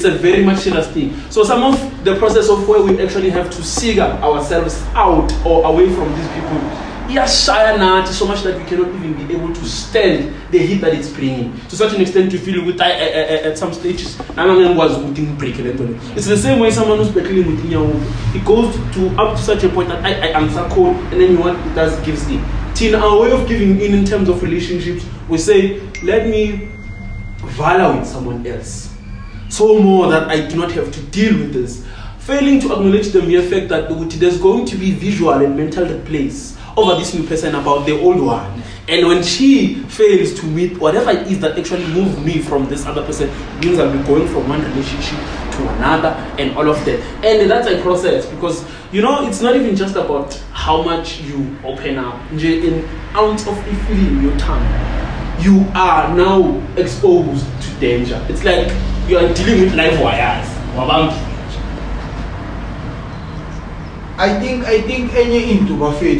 a very much serious thing. So some of the process of where we actually have to figure ourselves out or away from these people, so much that we cannot even be able to stand the heat that it's bringing. To such an extent, to feel with at some stages, it's the same way someone who's battling with it goes to up to such a point that I answer code, and then what it does gives in. In our way of giving in terms of relationships, we say, let me valor with someone else, so more that I do not have to deal with this. Failing to acknowledge the mere fact that there's going to be visual and mental replace over this new person about the old one. And when she fails to meet whatever it is that actually moved me from this other person, means I'll be going from one relationship to another and all of that. And that's a process because, it's not even just about how much you open up. In ounce of feeling your tongue, you are now exposed to danger. It's like you are dealing with live wires. I think any into buffet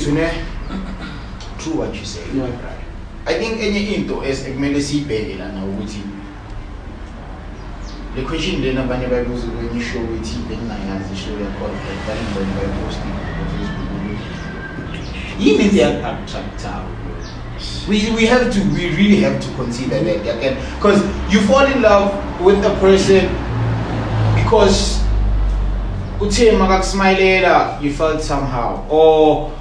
true what you say. No. I think any into is emergency pay now with him. The question then about the Bible when you show with him then I has to show your call by posting on Facebook. Even they are attractive. We really have to consider that again. Because you fall in love with a person because you felt somehow, or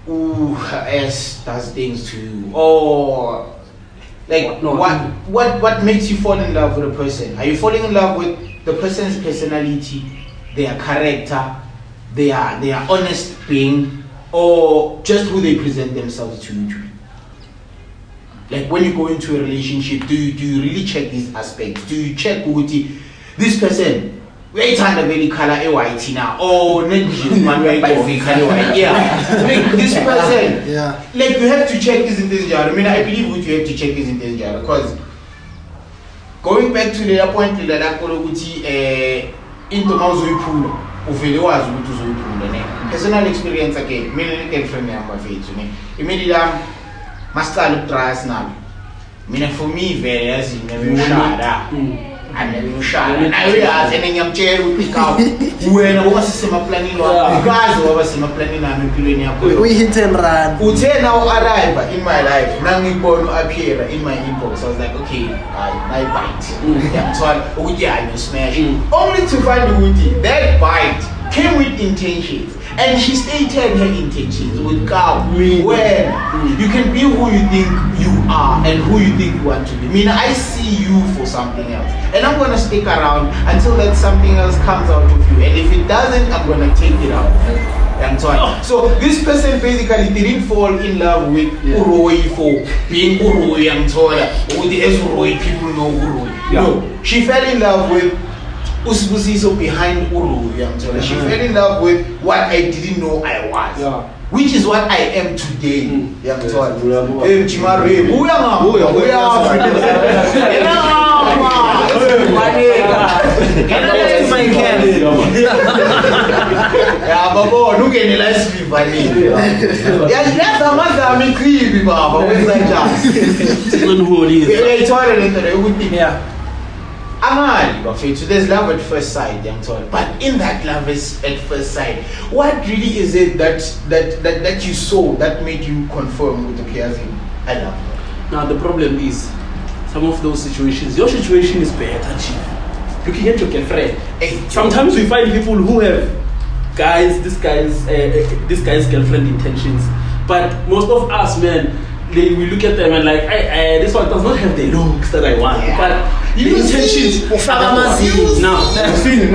S does things to you, or like what makes you fall in love with a person? Are you falling in love with the person's personality, their character, their honest being, or just who they present themselves to you? Like when you go into a relationship, do you really check these aspects? Do you check this person? Wait on the very color white now. Oh, not man by color white. Yeah, like this person. Yeah. Like you have to check this in this jar. I mean, I believe what you have to check is in this jar because going back to the point that I call into Mazu pool of the was to personal experience again. Many can friend me on my face to me. Immediately, master look trust now. Meaning for me, very as in never and then you shot and I realized and then you chair with pick out when I was planning because I was planning we hit and run. Ute now arrive in my life. Nangi born appear in my inbox. I was like, okay, I bite. Yeah, so you smash. Only to find Woody that bite came with intentions. And she stated her intentions with God. When you can be who you think you are and who you think you want to be. I mean, I see you for something else. And I'm going to stick around until that something else comes out of you. And if it doesn't, I'm going to take it out. And so on. So this person basically didn't fall in love with Uroi for being Uroi and so on. Or the Uroi, people know Uroi. No, she fell in love with Usbusiso behind Uru. She fell in love with what I didn't know I was. Which is what I am today. So there's love at first sight, but in that love at first sight, what really is it that you saw that made you confirm with the players I love her? Now the problem is some of those situations. Your situation is better, chief. Looking at your girlfriend. Sometimes we find people who have this guy's girlfriend intentions, but most of us men, we look at them and like, this one does not have the looks that I want, but the intentions. Ufaka amazinyo. Now,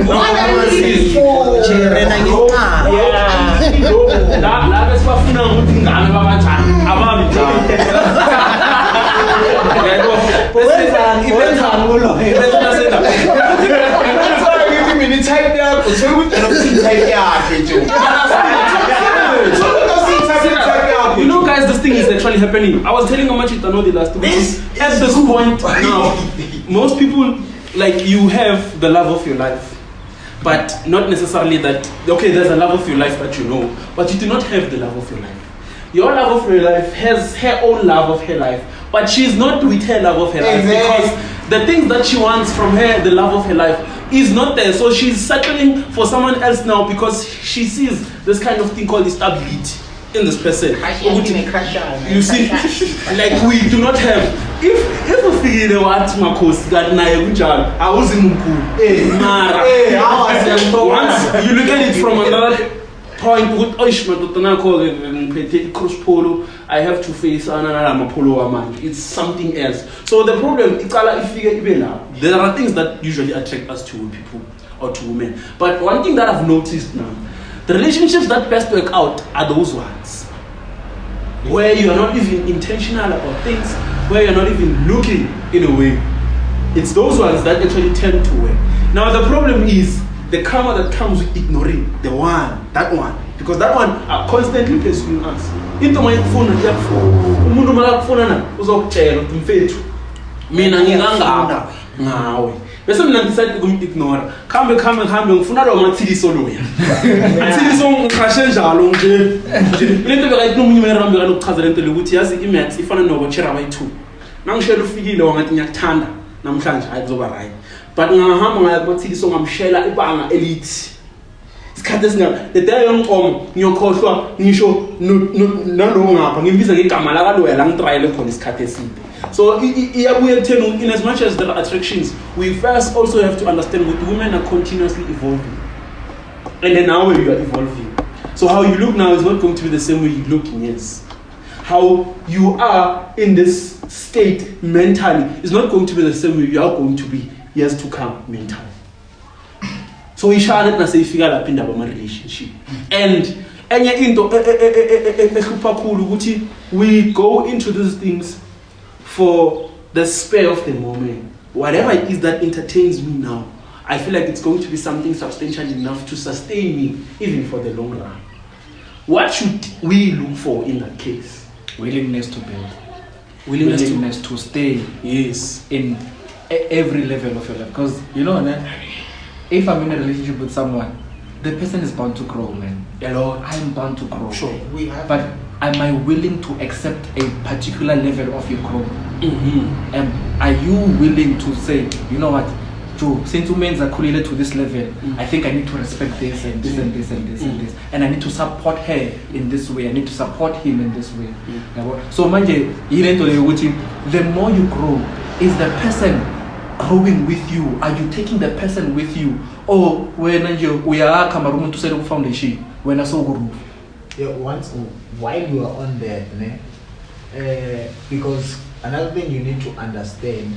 What are you looking for? Jerena ngeqala. la besibafuna ukuthi ingane babanjani ababi njalo. Wenzani kulo? Type yakho type yakhe nje. You know, guys, this thing is actually happening. I was telling Amachita the last week. At this point now, most people, like, you have the love of your life, but not necessarily that. Okay, there's a love of your life that you know, but you do not have the love of your life. Your love of your life has her own love of her life, but she's not with her love of her life because the things that she wants from her, the love of her life, is not there. So she's settling for someone else now because she sees this kind of thing called stability in this person. You see, like, we do not have. If we figure what Makos got nae kunjalo, awuzi mkhulu. Mara. Once you look at it from another point, cross polo, I have to face another polo man. It's something else. So the problem, there are things that usually attract us to people or to women. But one thing that I've noticed now, the relationships that best work out are those ones where you are not even intentional about things, where you're not even looking in a way. It's those ones that actually tend to work. Now the problem is the karma that comes with ignoring that one, because that one are constantly pursuing us. Into my phone and umuntu makakufuna uzokutshela ukuthi mfethu mina ngingangapha ngawe. Bese mina decide ukum-ignore. Khambe ngifuna lo mathiliso loya. Mathiliso ngiqhashe njalo nje. Lento bekayithi nomunye umerambe kanokuchazela lento lokuthi yazi imaths ifana nokuchera by 2. Nangishela ufikile wangathi ngiyakuthanda namhlanje hayi kuzoba right. But ngahamba ngaya kumathiliso ngamshela ibanga elithi. Isikhathi esingaka the day yonkomo ngiyokhohlwa ngisho nalo ngapha ngimbiza ngegama la kaloya la ngitrayele khona isikhathi eside. So in as much as there are attractions, we first also have to understand that women are continuously evolving. And then now you are evolving. So how you look now is not going to be the same way you look in years. How you are in this state mentally is not going to be the same way you are going to be years to come mentally. So we shall not say figure up in our relationship. And we go into these things for the spur of the moment. Whatever it is that entertains me now, I feel like it's going to be something substantial enough to sustain me even for the long run. What should we look for in that case? Willingness to build. Willingness to stay. Yes. In every level of your life. Because, you know, if I'm in a relationship with someone, the person is bound to grow, man. I'm bound to grow. Sure. But am I willing to accept a particular level of your growth? Are you willing to say, you know what, Joe, since women are correlated to this level, I think I need to respect this and this and this and this and this, and I need to support her in this way, I need to support him in this way. So manje, the more you grow, is the person growing with you? Are you taking the person with you? Or when we are Cameroon to set up foundation, when I saw group. Yeah, while you are on that, because another thing you need to understand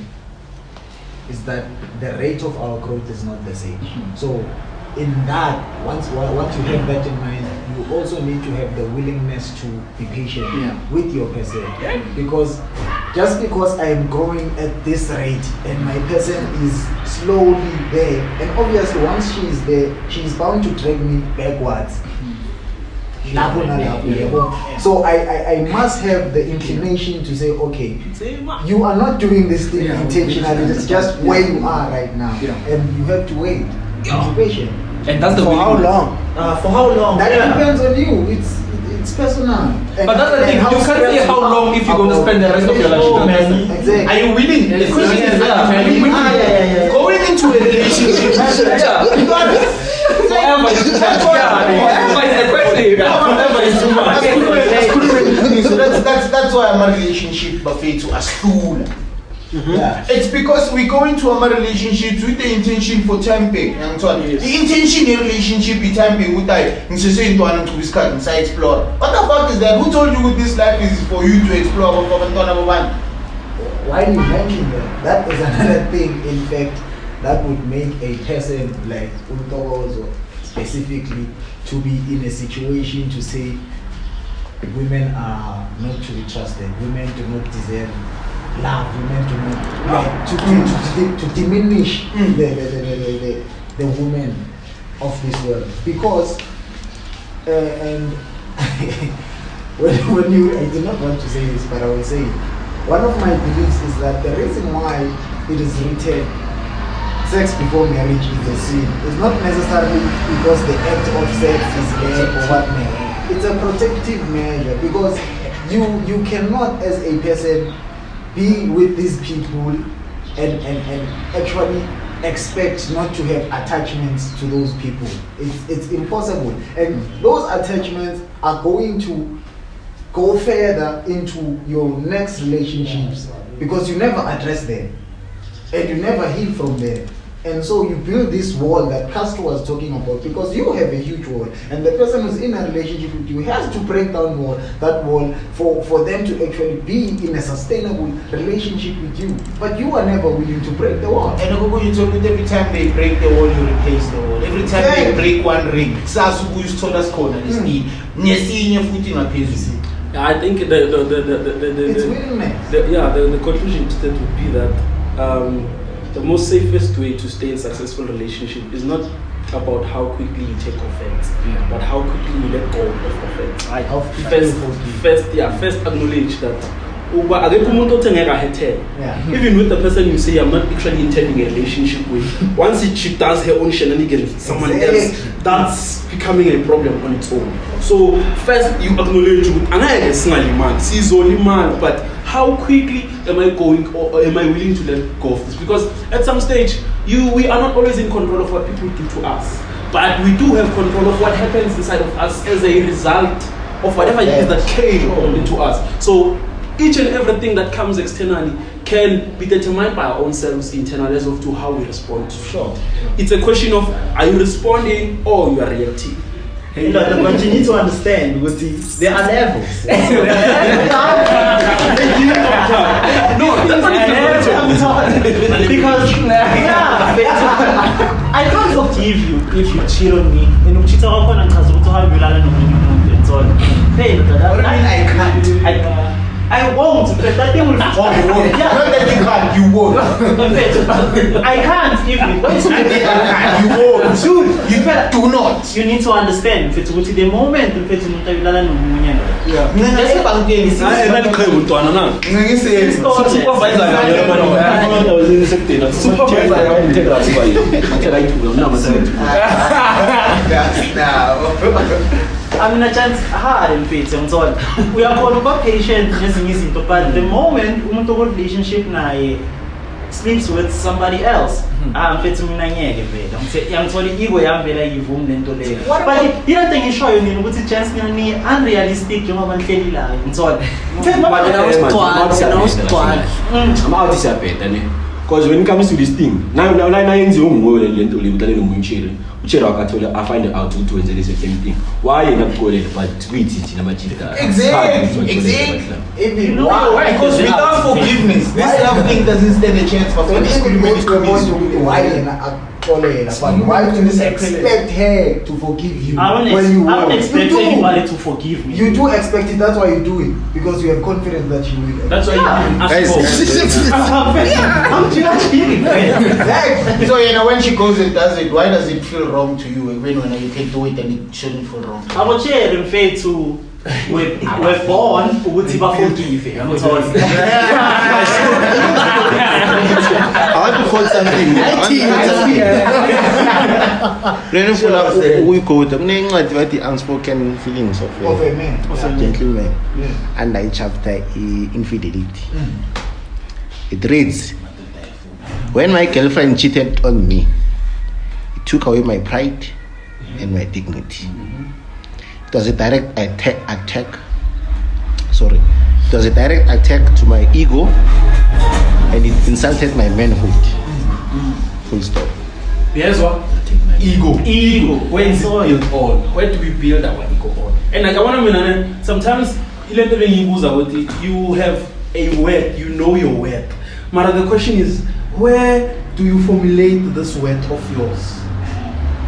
is that the rate of our growth is not the same. So in that, once you have that in mind, you also need to have the willingness to be patient with your person. Because just because I am growing at this rate and my person is slowly there, and obviously once she is there, she is bound to drag me backwards. So I must have the inclination to say, okay, you are not doing this thing intentionally, it's just where you are right now, and you have to wait. Be patient. And that's the for how long? For how long? That depends on you. It's personal. But that's the thing. You can't say how long if you're going to spend the rest of your life. Exactly. Are you willing? The question is, going into a relationship. Forever is too much. So that's why I'm a relationship buffet to Asula. It's because we go into a relationship with the intention for temping. The intention in relationship is temping with that. To explore. What the fuck is that? Who told you this life is for you to explore? while you mentioned that is another thing, in fact, that would make a person like Untogozo specifically to be in a situation to say women are not to be trusted, women do not deserve love, women do not to diminish the women of this world. Because and when you, I do not want to say this, but I will say it. One of my beliefs is that the reason why it is written sex before marriage is a sin. It's not necessarily because the act of sex is bad or whatnot. It's a protective measure, because you cannot as a person be with these people and actually expect not to have attachments to those people. It's impossible. And those attachments are going to go further into your next relationships because you never address them and you never heal from there. And so you build this wall that Castro was talking about, because you have a huge wall, and the person who's in a relationship with you has to break down that wall for them to actually be in a sustainable relationship with you. But you are never willing to break the wall. And you told me every time they break the wall, you replace the wall. Every time they break one ring, I think it's willingness. The conclusion to that would be that the most safest way to stay in a successful relationship is not about how quickly you take offense, but how quickly you let go of offense. First acknowledge that even with the person you say I'm not actually intending a relationship with, once she does her own shenanigans with someone else, that's becoming a problem on its own. So first you acknowledge she's only man, but how quickly am I going, or am I willing to let go of this? Because at some stage we are not always in control of what people do to us, but we do have control of what happens inside of us as a result of whatever it is that came into us. So each and everything that comes externally can be determined by our own selves internally as to how we respond to it. It's a question of, are you responding or you are reacting? But you need to understand, because there are levels. Because I can't forgive you if you cheat on me. And you cheat on me and I won't, but that thing will fall. Not that you can't, you won't. I can't even. You won't. Dude, you do not. You need to understand. The moment you I mean, a chance hard in faith and so on. We are called about patient, but the moment relationship sleeps with somebody else, I'm fit to me. I'm sorry, ego, I'm better, you won't then to live. But the other thing is showing me what's a chance me unrealistic, you have and so on. I'm out this because when it comes to this thing, now I find out to do the same thing. Why you not calling it but tweet it in a Exactly. Because without forgiveness, this love thing doesn't stand a chance for why do you expect her to forgive you? I don't expect anybody to forgive me. You do expect it, that's why you do it. Because you have confidence that you will. That's why you ask So when she goes and does it, why does it feel wrong to you? Even when you can do it and it shouldn't feel wrong. I would share in faith to we're born with forgive. I want to quote something. We quote the unspoken feelings of a man, of a gentleman, and I chapter infidelity. It reads, when my girlfriend cheated on me, it took away my pride and my dignity. It was a direct attack. It was a direct attack to my ego, and it insulted my manhood. Full stop. Yes, what? Ego. Where is it built on? Where do we build our ego on? And like I want to sometimes you have a worth, you know your worth. Mara, the question is, where do you formulate this word of yours?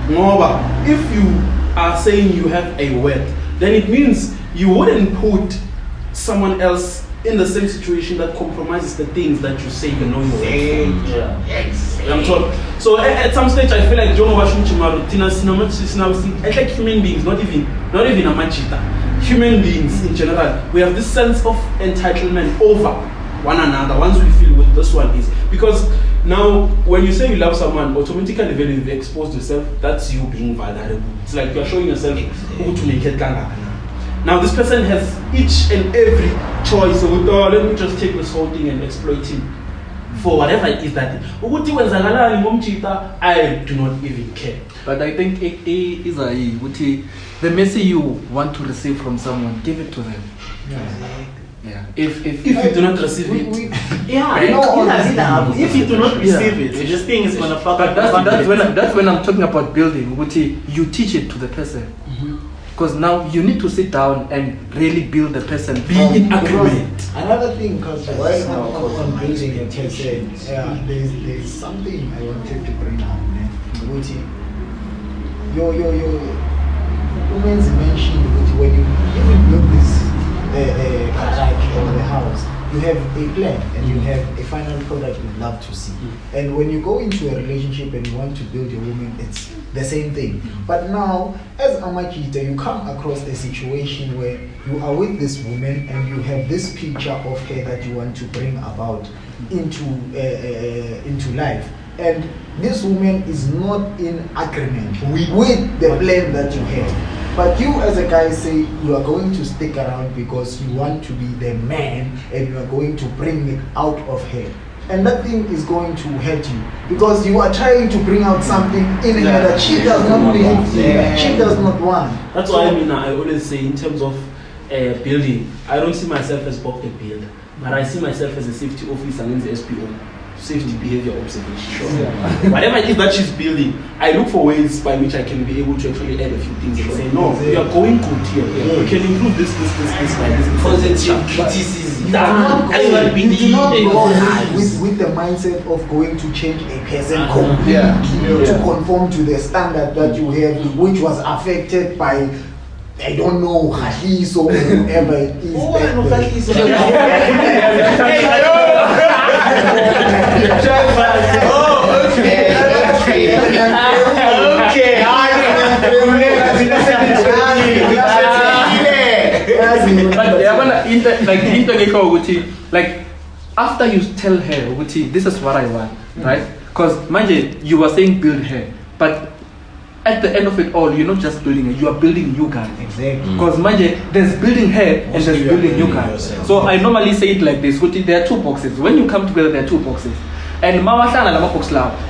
Ngoba, if you are saying you have a word, then it means you wouldn't put someone else in the same situation that compromises the things that you say you know you I'm told. So at some stage I feel like Jomo Washington it's like human beings, not even a machita. Human beings in general, we have this sense of entitlement over one another once we feel what this one is. Because now when you say you love someone, automatically when you've exposed yourself, that's you being vulnerable. It's like you're showing yourself who to make it. Now this person has each and every choice. So let me just take this whole thing and exploit him for whatever it is that I do not even care. But I think the message you want to receive from someone, give it to them. Yeah. If you do not receive it, if you do not receive it, this thing is gonna fuck up. That's when I'm talking about building. You teach it to the person. Because now you need to sit down and really build the person, be in agreement. Another thing, because while on building a person, there's something I wanted to bring up. Your women's mentioned when you even build this garage or the house, you have a plan and you have a final product you'd love to see. And when you go into a relationship and you want to build a woman, it's the same thing. But now, as a machita, you come across a situation where you are with this woman and you have this picture of her that you want to bring about into life. And this woman is not in agreement with the plan that you have. But you as a guy say you are going to stick around because you want to be the man and you are going to bring it out of her. And that thing is going to hurt you because you are trying to bring out something in her that she does not believe in, she does not want. That's why I always say in terms of building, I don't see myself as Bob the builder, but I see myself as a safety officer in the SPO. Safety behavior observation. Sure. Whatever it is that she's building, I look for ways by which I can be able to actually add a few things and say, no, we are going good here. We can improve this by this. Positive criticism. You do not go with the mindset of going to change a person completely to conform to the standard that you have, which was affected by, I don't know, Hadith or whatever it is. Like after you tell her, this is what I want, right? Because mind you were saying build her, but at the end of it all, you're not just building her, you are building you guys. Exactly. Because there's building her and there's building you guys. So I normally say it like this: there are two boxes. When you come together, there are two boxes. And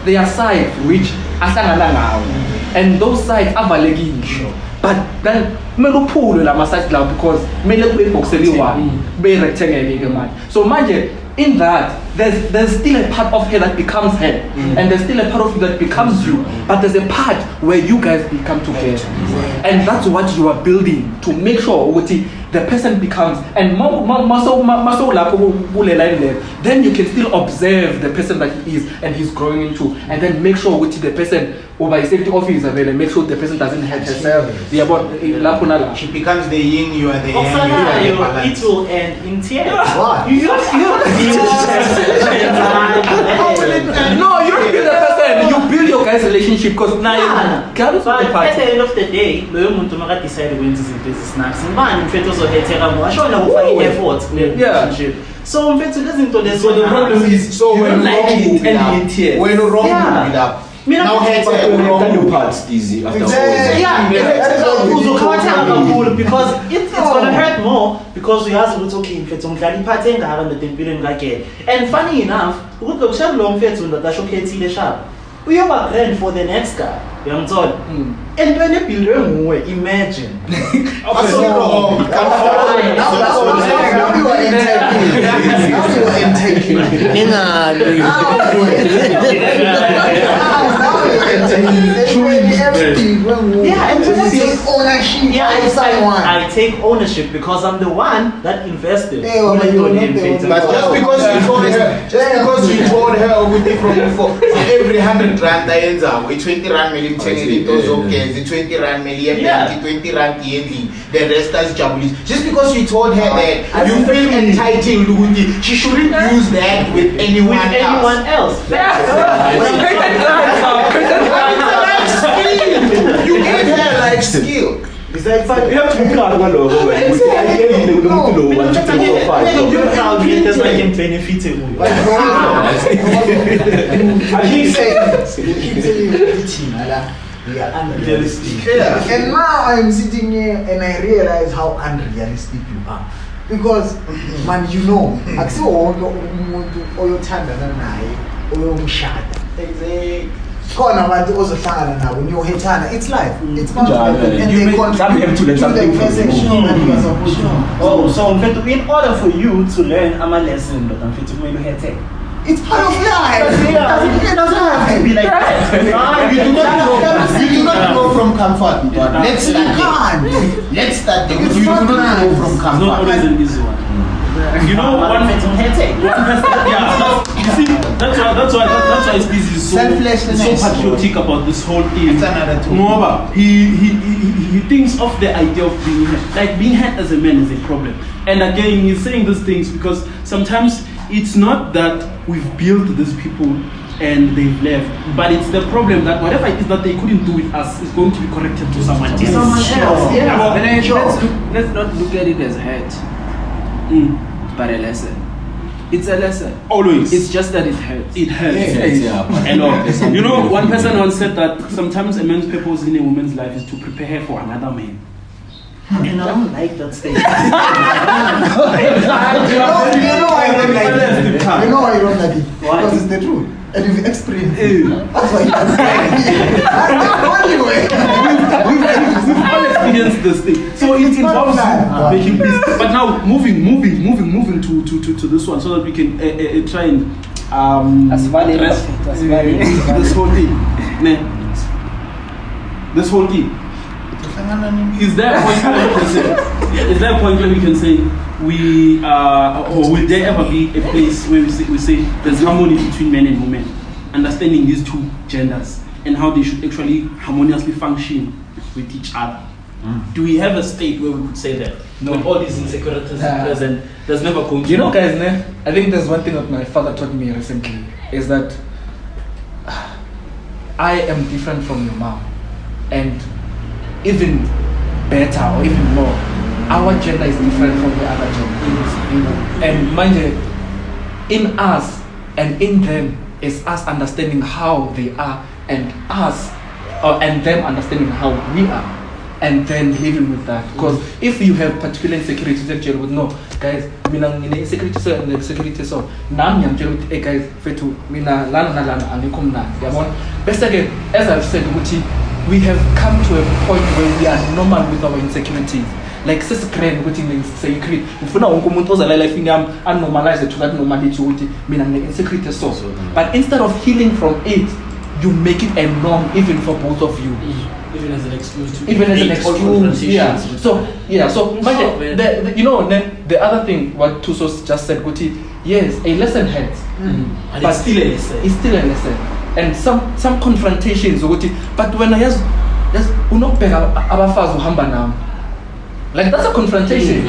they are sides which and those sides are valid. But then pull because be rectangle. So in that there's still a part of her that becomes her, and there's still a part of you that becomes you, but there's a part where you guys become together, and that's what you are building to make sure the person becomes, and then you can still observe the person that he is and he's growing into, and then make sure the person by safety officer and make sure the person doesn't hurt herself. She becomes the yin, you are the yang. It will end in tears. What? You don't No, you don't build a person, you build your guys' relationship because now at the end of the day, loyo muntu maka decide ukwenza izinto ezisnacks. Ngibani mfethu ozohetheka ngoba ashona ufake effort kule relationship. So mfethu lezi zinto lezi. So the problem is when like it and in tears. When wrong it up. Now can you parts easy after because it's gonna hurt more because we have to okay mfethu ngidlala iphathi engaka nedempilweni kakele. And funny enough, ukuthi lokushaya lo mfethu ndodasho khethile sharp. Uyoba grand for the next guy. Uyangithola? And when you build nguwe, imagine. Now you are yeah, and take ownership of someone. I take ownership because I'm the one that invested. But just because you told her with it from before, every 100 rand I ends up with 20 rand million, 10 okay, the 20 rand million, 20 rand the rest as Japanese. Just because you told her that you feel entitled, she shouldn't use that with anyone else. You gave her life skill. It's like you have to be proud of one You keep saying we are unrealistic. And now I'm sitting here and I realize how unrealistic you are. Because man, you know, khona abantu ozohlangana nabo niyohethana. It's life. It's part of it. And they contribute to the message. Oh, so in order for you to learn a lesson, but it's part of life. It doesn't have to be like that. You do not go from comfort. Let's start there. You do not go from comfort. Not always an easy one. You know, one person, you see, that's why Speezy is so patriotic about this whole thing. Moreover, he thinks of the idea of being had as a man is a problem. And again, he's saying these things because sometimes it's not that we've built these people and they've left, but it's the problem that whatever it is that they couldn't do with us is going to be corrected to someone else. Let's not look at it as hurt. But a lesson. It's a lesson. Always. It's just that it hurts. It hurts. You know, one person once said that sometimes a man's purpose in a woman's life is to prepare her for another man. And I don't like that statement. You know why I don't like it? You know why you don't like it? Because it's the truth. And you've experienced it. That's why you don't like it. That's the only way. We've all experienced this thing. So it involves making peace. But now moving to this one so that we can try and address this whole thing. This whole thing. Is there a point where we can say we or will there ever be a place where we say there's harmony between men and women, understanding these two genders and how they should actually harmoniously function with each other? Do we have a state where we could say that? No. With all these insecurities present, there's never going to. You know, guys, I think there's one thing that my father taught me recently is that I am different from your mom, and even better or even more, our gender is different from the other gender. And mind you, in us and in them is us understanding how they are, and us and them understanding how we are, and then living with that. Because if you have particular insecurities, you would know, guys, insecurity so now hey guys, fetu mina lana best again, as I've said, we have come to a point where we are normal with our insecurities. Like sis grand within insecurity. If you know life in normalize it to that normality insecurity so. But instead of healing from it, you make it a norm even for both of you. Even as an excuse to So you know, the other thing what Tusos just said, Guti, yes, a lesson hurts. And but it's still a lesson. It's still a lesson. And some confrontations, but when I ask like that's a confrontation,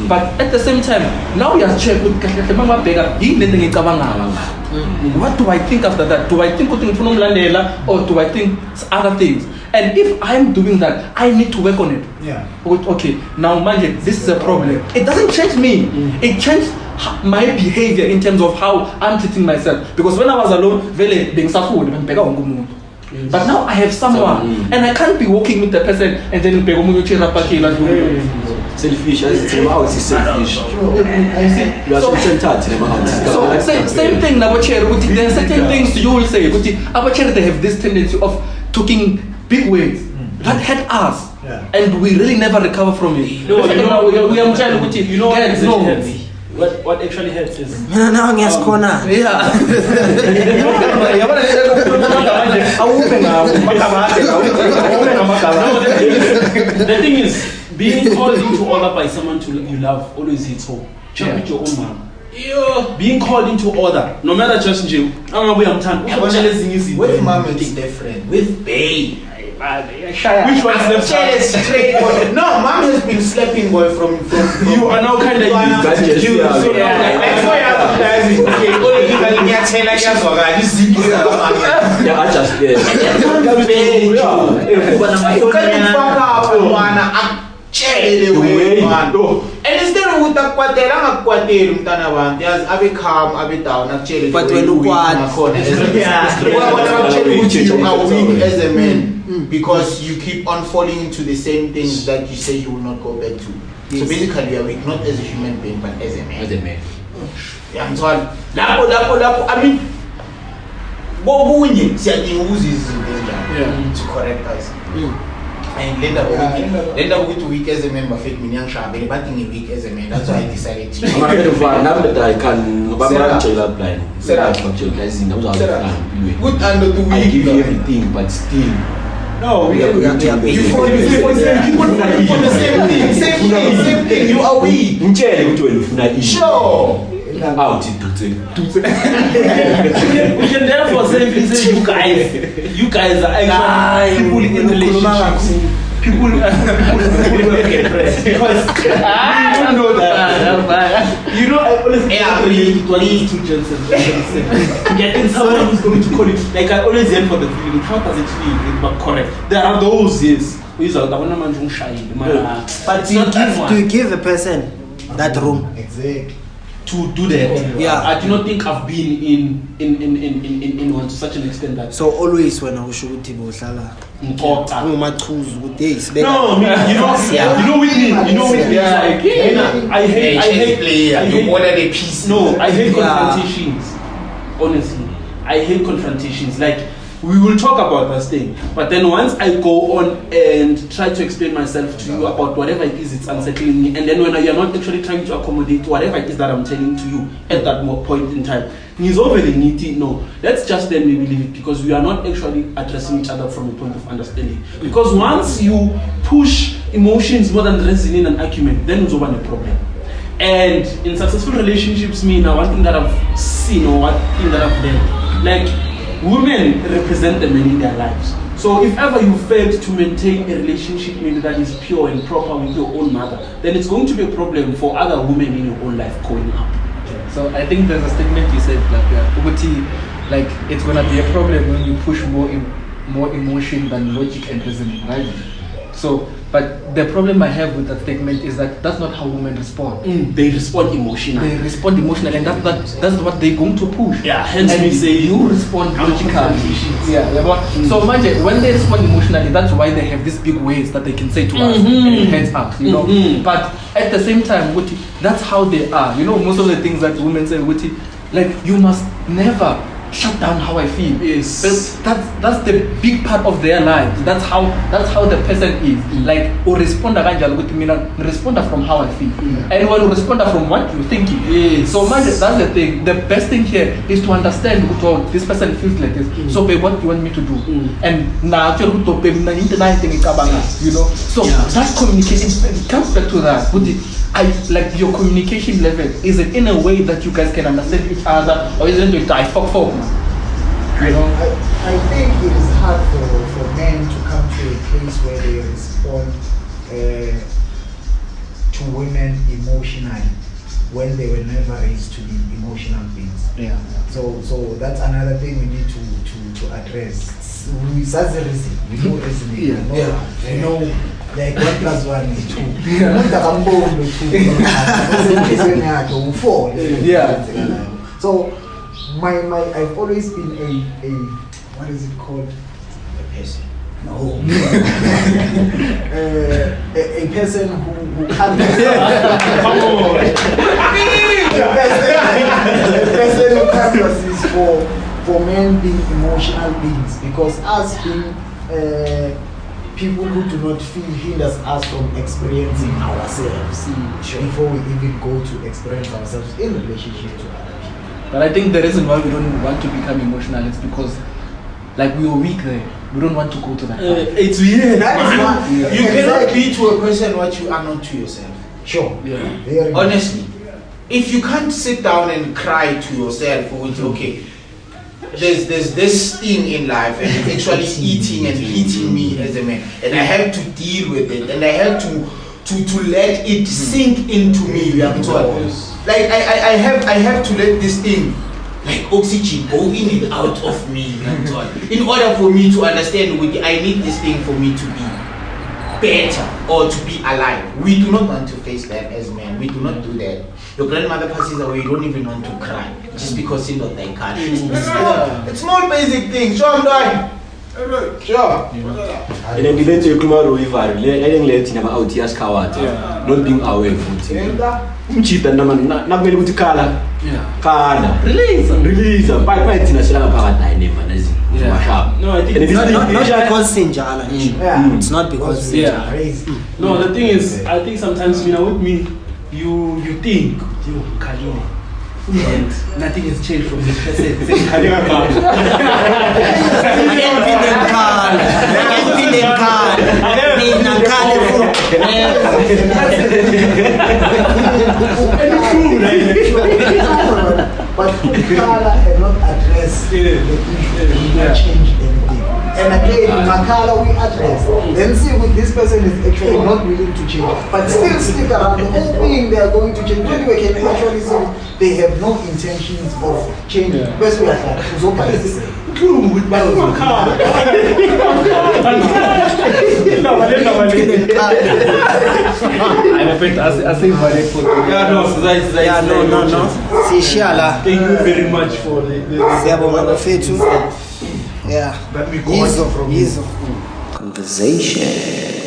but at the same time, now we are checked with what do I think after that? Do I think or do I think other things? And if I'm doing that, I need to work on it. Okay, now imagine this is a problem. It doesn't change me. It changed my behavior in terms of how I'm treating myself. Because when I was alone, but now I have someone, and I can't be walking with the person and then selfish, as it's about selfish. You are so same thing. There are certain things you will say. They have this tendency of talking big words that hurt us, and we really never recover from it. You know what actually hurts is Now corner. yeah. The thing is, being called into order by someone you love always hits home. Check with your own mom. Being called into order, no matter just with mom it's different. With babe. Which one slept straight boy. No, mom has been sleeping boy from you are now kind of used to and instead of utakwatela angakwateli umntana bantu yazi abe calm abe down akutshele but when you are weak as a man because you keep on falling into the same things that you say you will not go back to. So basically you are weak not as a human being but as a man. Yeah, so lapho I mean bobunye siyadinga ukuzizinto to correct us. And Linda with weak as a man, but fit me young sharp, but weak as a man. That's why I decided to. I'm now that I can plan. Good under the week. I give you everything, but still. No, you for the same thing. You are weak. Sure. Out we can therefore say you guys are actually people in relationships. People because you don't know that. You know, I always relate to two gentlemen. Getting someone who's going to call it like I always aim for the feeling. How does it feel? But correct. There are those yes. But do you give the person that room? Exactly. To do that, yeah. I do not think I've been in one to such an extent that. So always when I was shooting, no, with me, I hate peace. No, I hate confrontations. Honestly, I hate confrontations. Like we will talk about this thing, but then once I go on and try to explain myself to you about whatever it is, it's unsettling me. And then when you're not actually trying to accommodate whatever it is that I'm telling to you at that point in time, no, let's just then maybe leave it because we are not actually addressing each other from a point of understanding. Because once you push emotions more than reasoning and argument, then it's over the problem. And in successful relationships, one thing that I've seen or one thing that I've learned, like women represent the men in their lives. So if ever you failed to maintain a relationship maybe that is pure and proper with your own mother, then it's going to be a problem for other women in your own life growing up. So I think there's a statement you said, like it's gonna be a problem when you push more emotion than logic and reasoning, right? So, but the problem I have with that statement is that that's not how women respond. They respond emotionally. And that's what they're going to push. Yeah, hence and we say you respond logically. So imagine when they respond emotionally, that's why they have these big ways that they can say to us and it hurts us, you know. But at the same time, that's how they are. You know, most of the things that women say, like you must never shut down how I feel. Yes. That's the big part of their lives. That's how the person is. Like or respond from how I feel. And when you respond from what you're thinking. Yes. So that's the thing. The best thing here is to understand this person feels like this. So babe, what do you want me to do? And now you know. So that communication it comes back to that. Like your communication level, is it in a way that you guys can understand each other, or is it like I fuck? You know? I think it is hard for men to come to a place where they respond to women emotionally when they were never raised to be emotional beings. Yeah. So that's another thing we need to address. We know reasoning. You know, like 1 + 1 is 2. So I've always been a what is it called? A person. No. a person who can't. A person who can't assist for men being emotional beings, because us being people who do not feel hinders us from experiencing ourselves before we even go to experience ourselves in relationship to other people. But I think the reason why we don't want to become emotional is because like we were weak there. We don't want to go to that. It's weird. That is why you cannot be to a person what you are not to yourself. Sure. Yeah. Honestly, if you can't sit down and cry to yourself, okay, there's this thing in life and it's actually eating and hitting me as a man, and I have to deal with it, and I have to let it sink into me. Like I have to let this thing, like oxygen, go in and out of me. In order for me to understand, I need this thing for me to be better or to be alive. We do not want to face that as men. We do not do that. Your grandmother passes away, you don't even want to cry just because you know they can't. It's small basic things. Sure, I'm done. Sure. And then let you come out with her. Let him out here coward. Not being aware of it. Umchita na vele ukuthi kala. Kala. Release. By thina sila phakathi never nazi. No, I think not because sinjala. It's not because No, the thing is, I think sometimes with me, you think Kaline. And nothing has changed from this person. But Makala had not addressed the issue, did not change anything. And again, Makala we address. Then see with this person is actually not willing to change, but still stick around, hoping they are going to change. When we can actually see they have no intentions of changing. Because we are like, I'm afraid I say no. Thank you very much for the yeah. But we go on from conversation.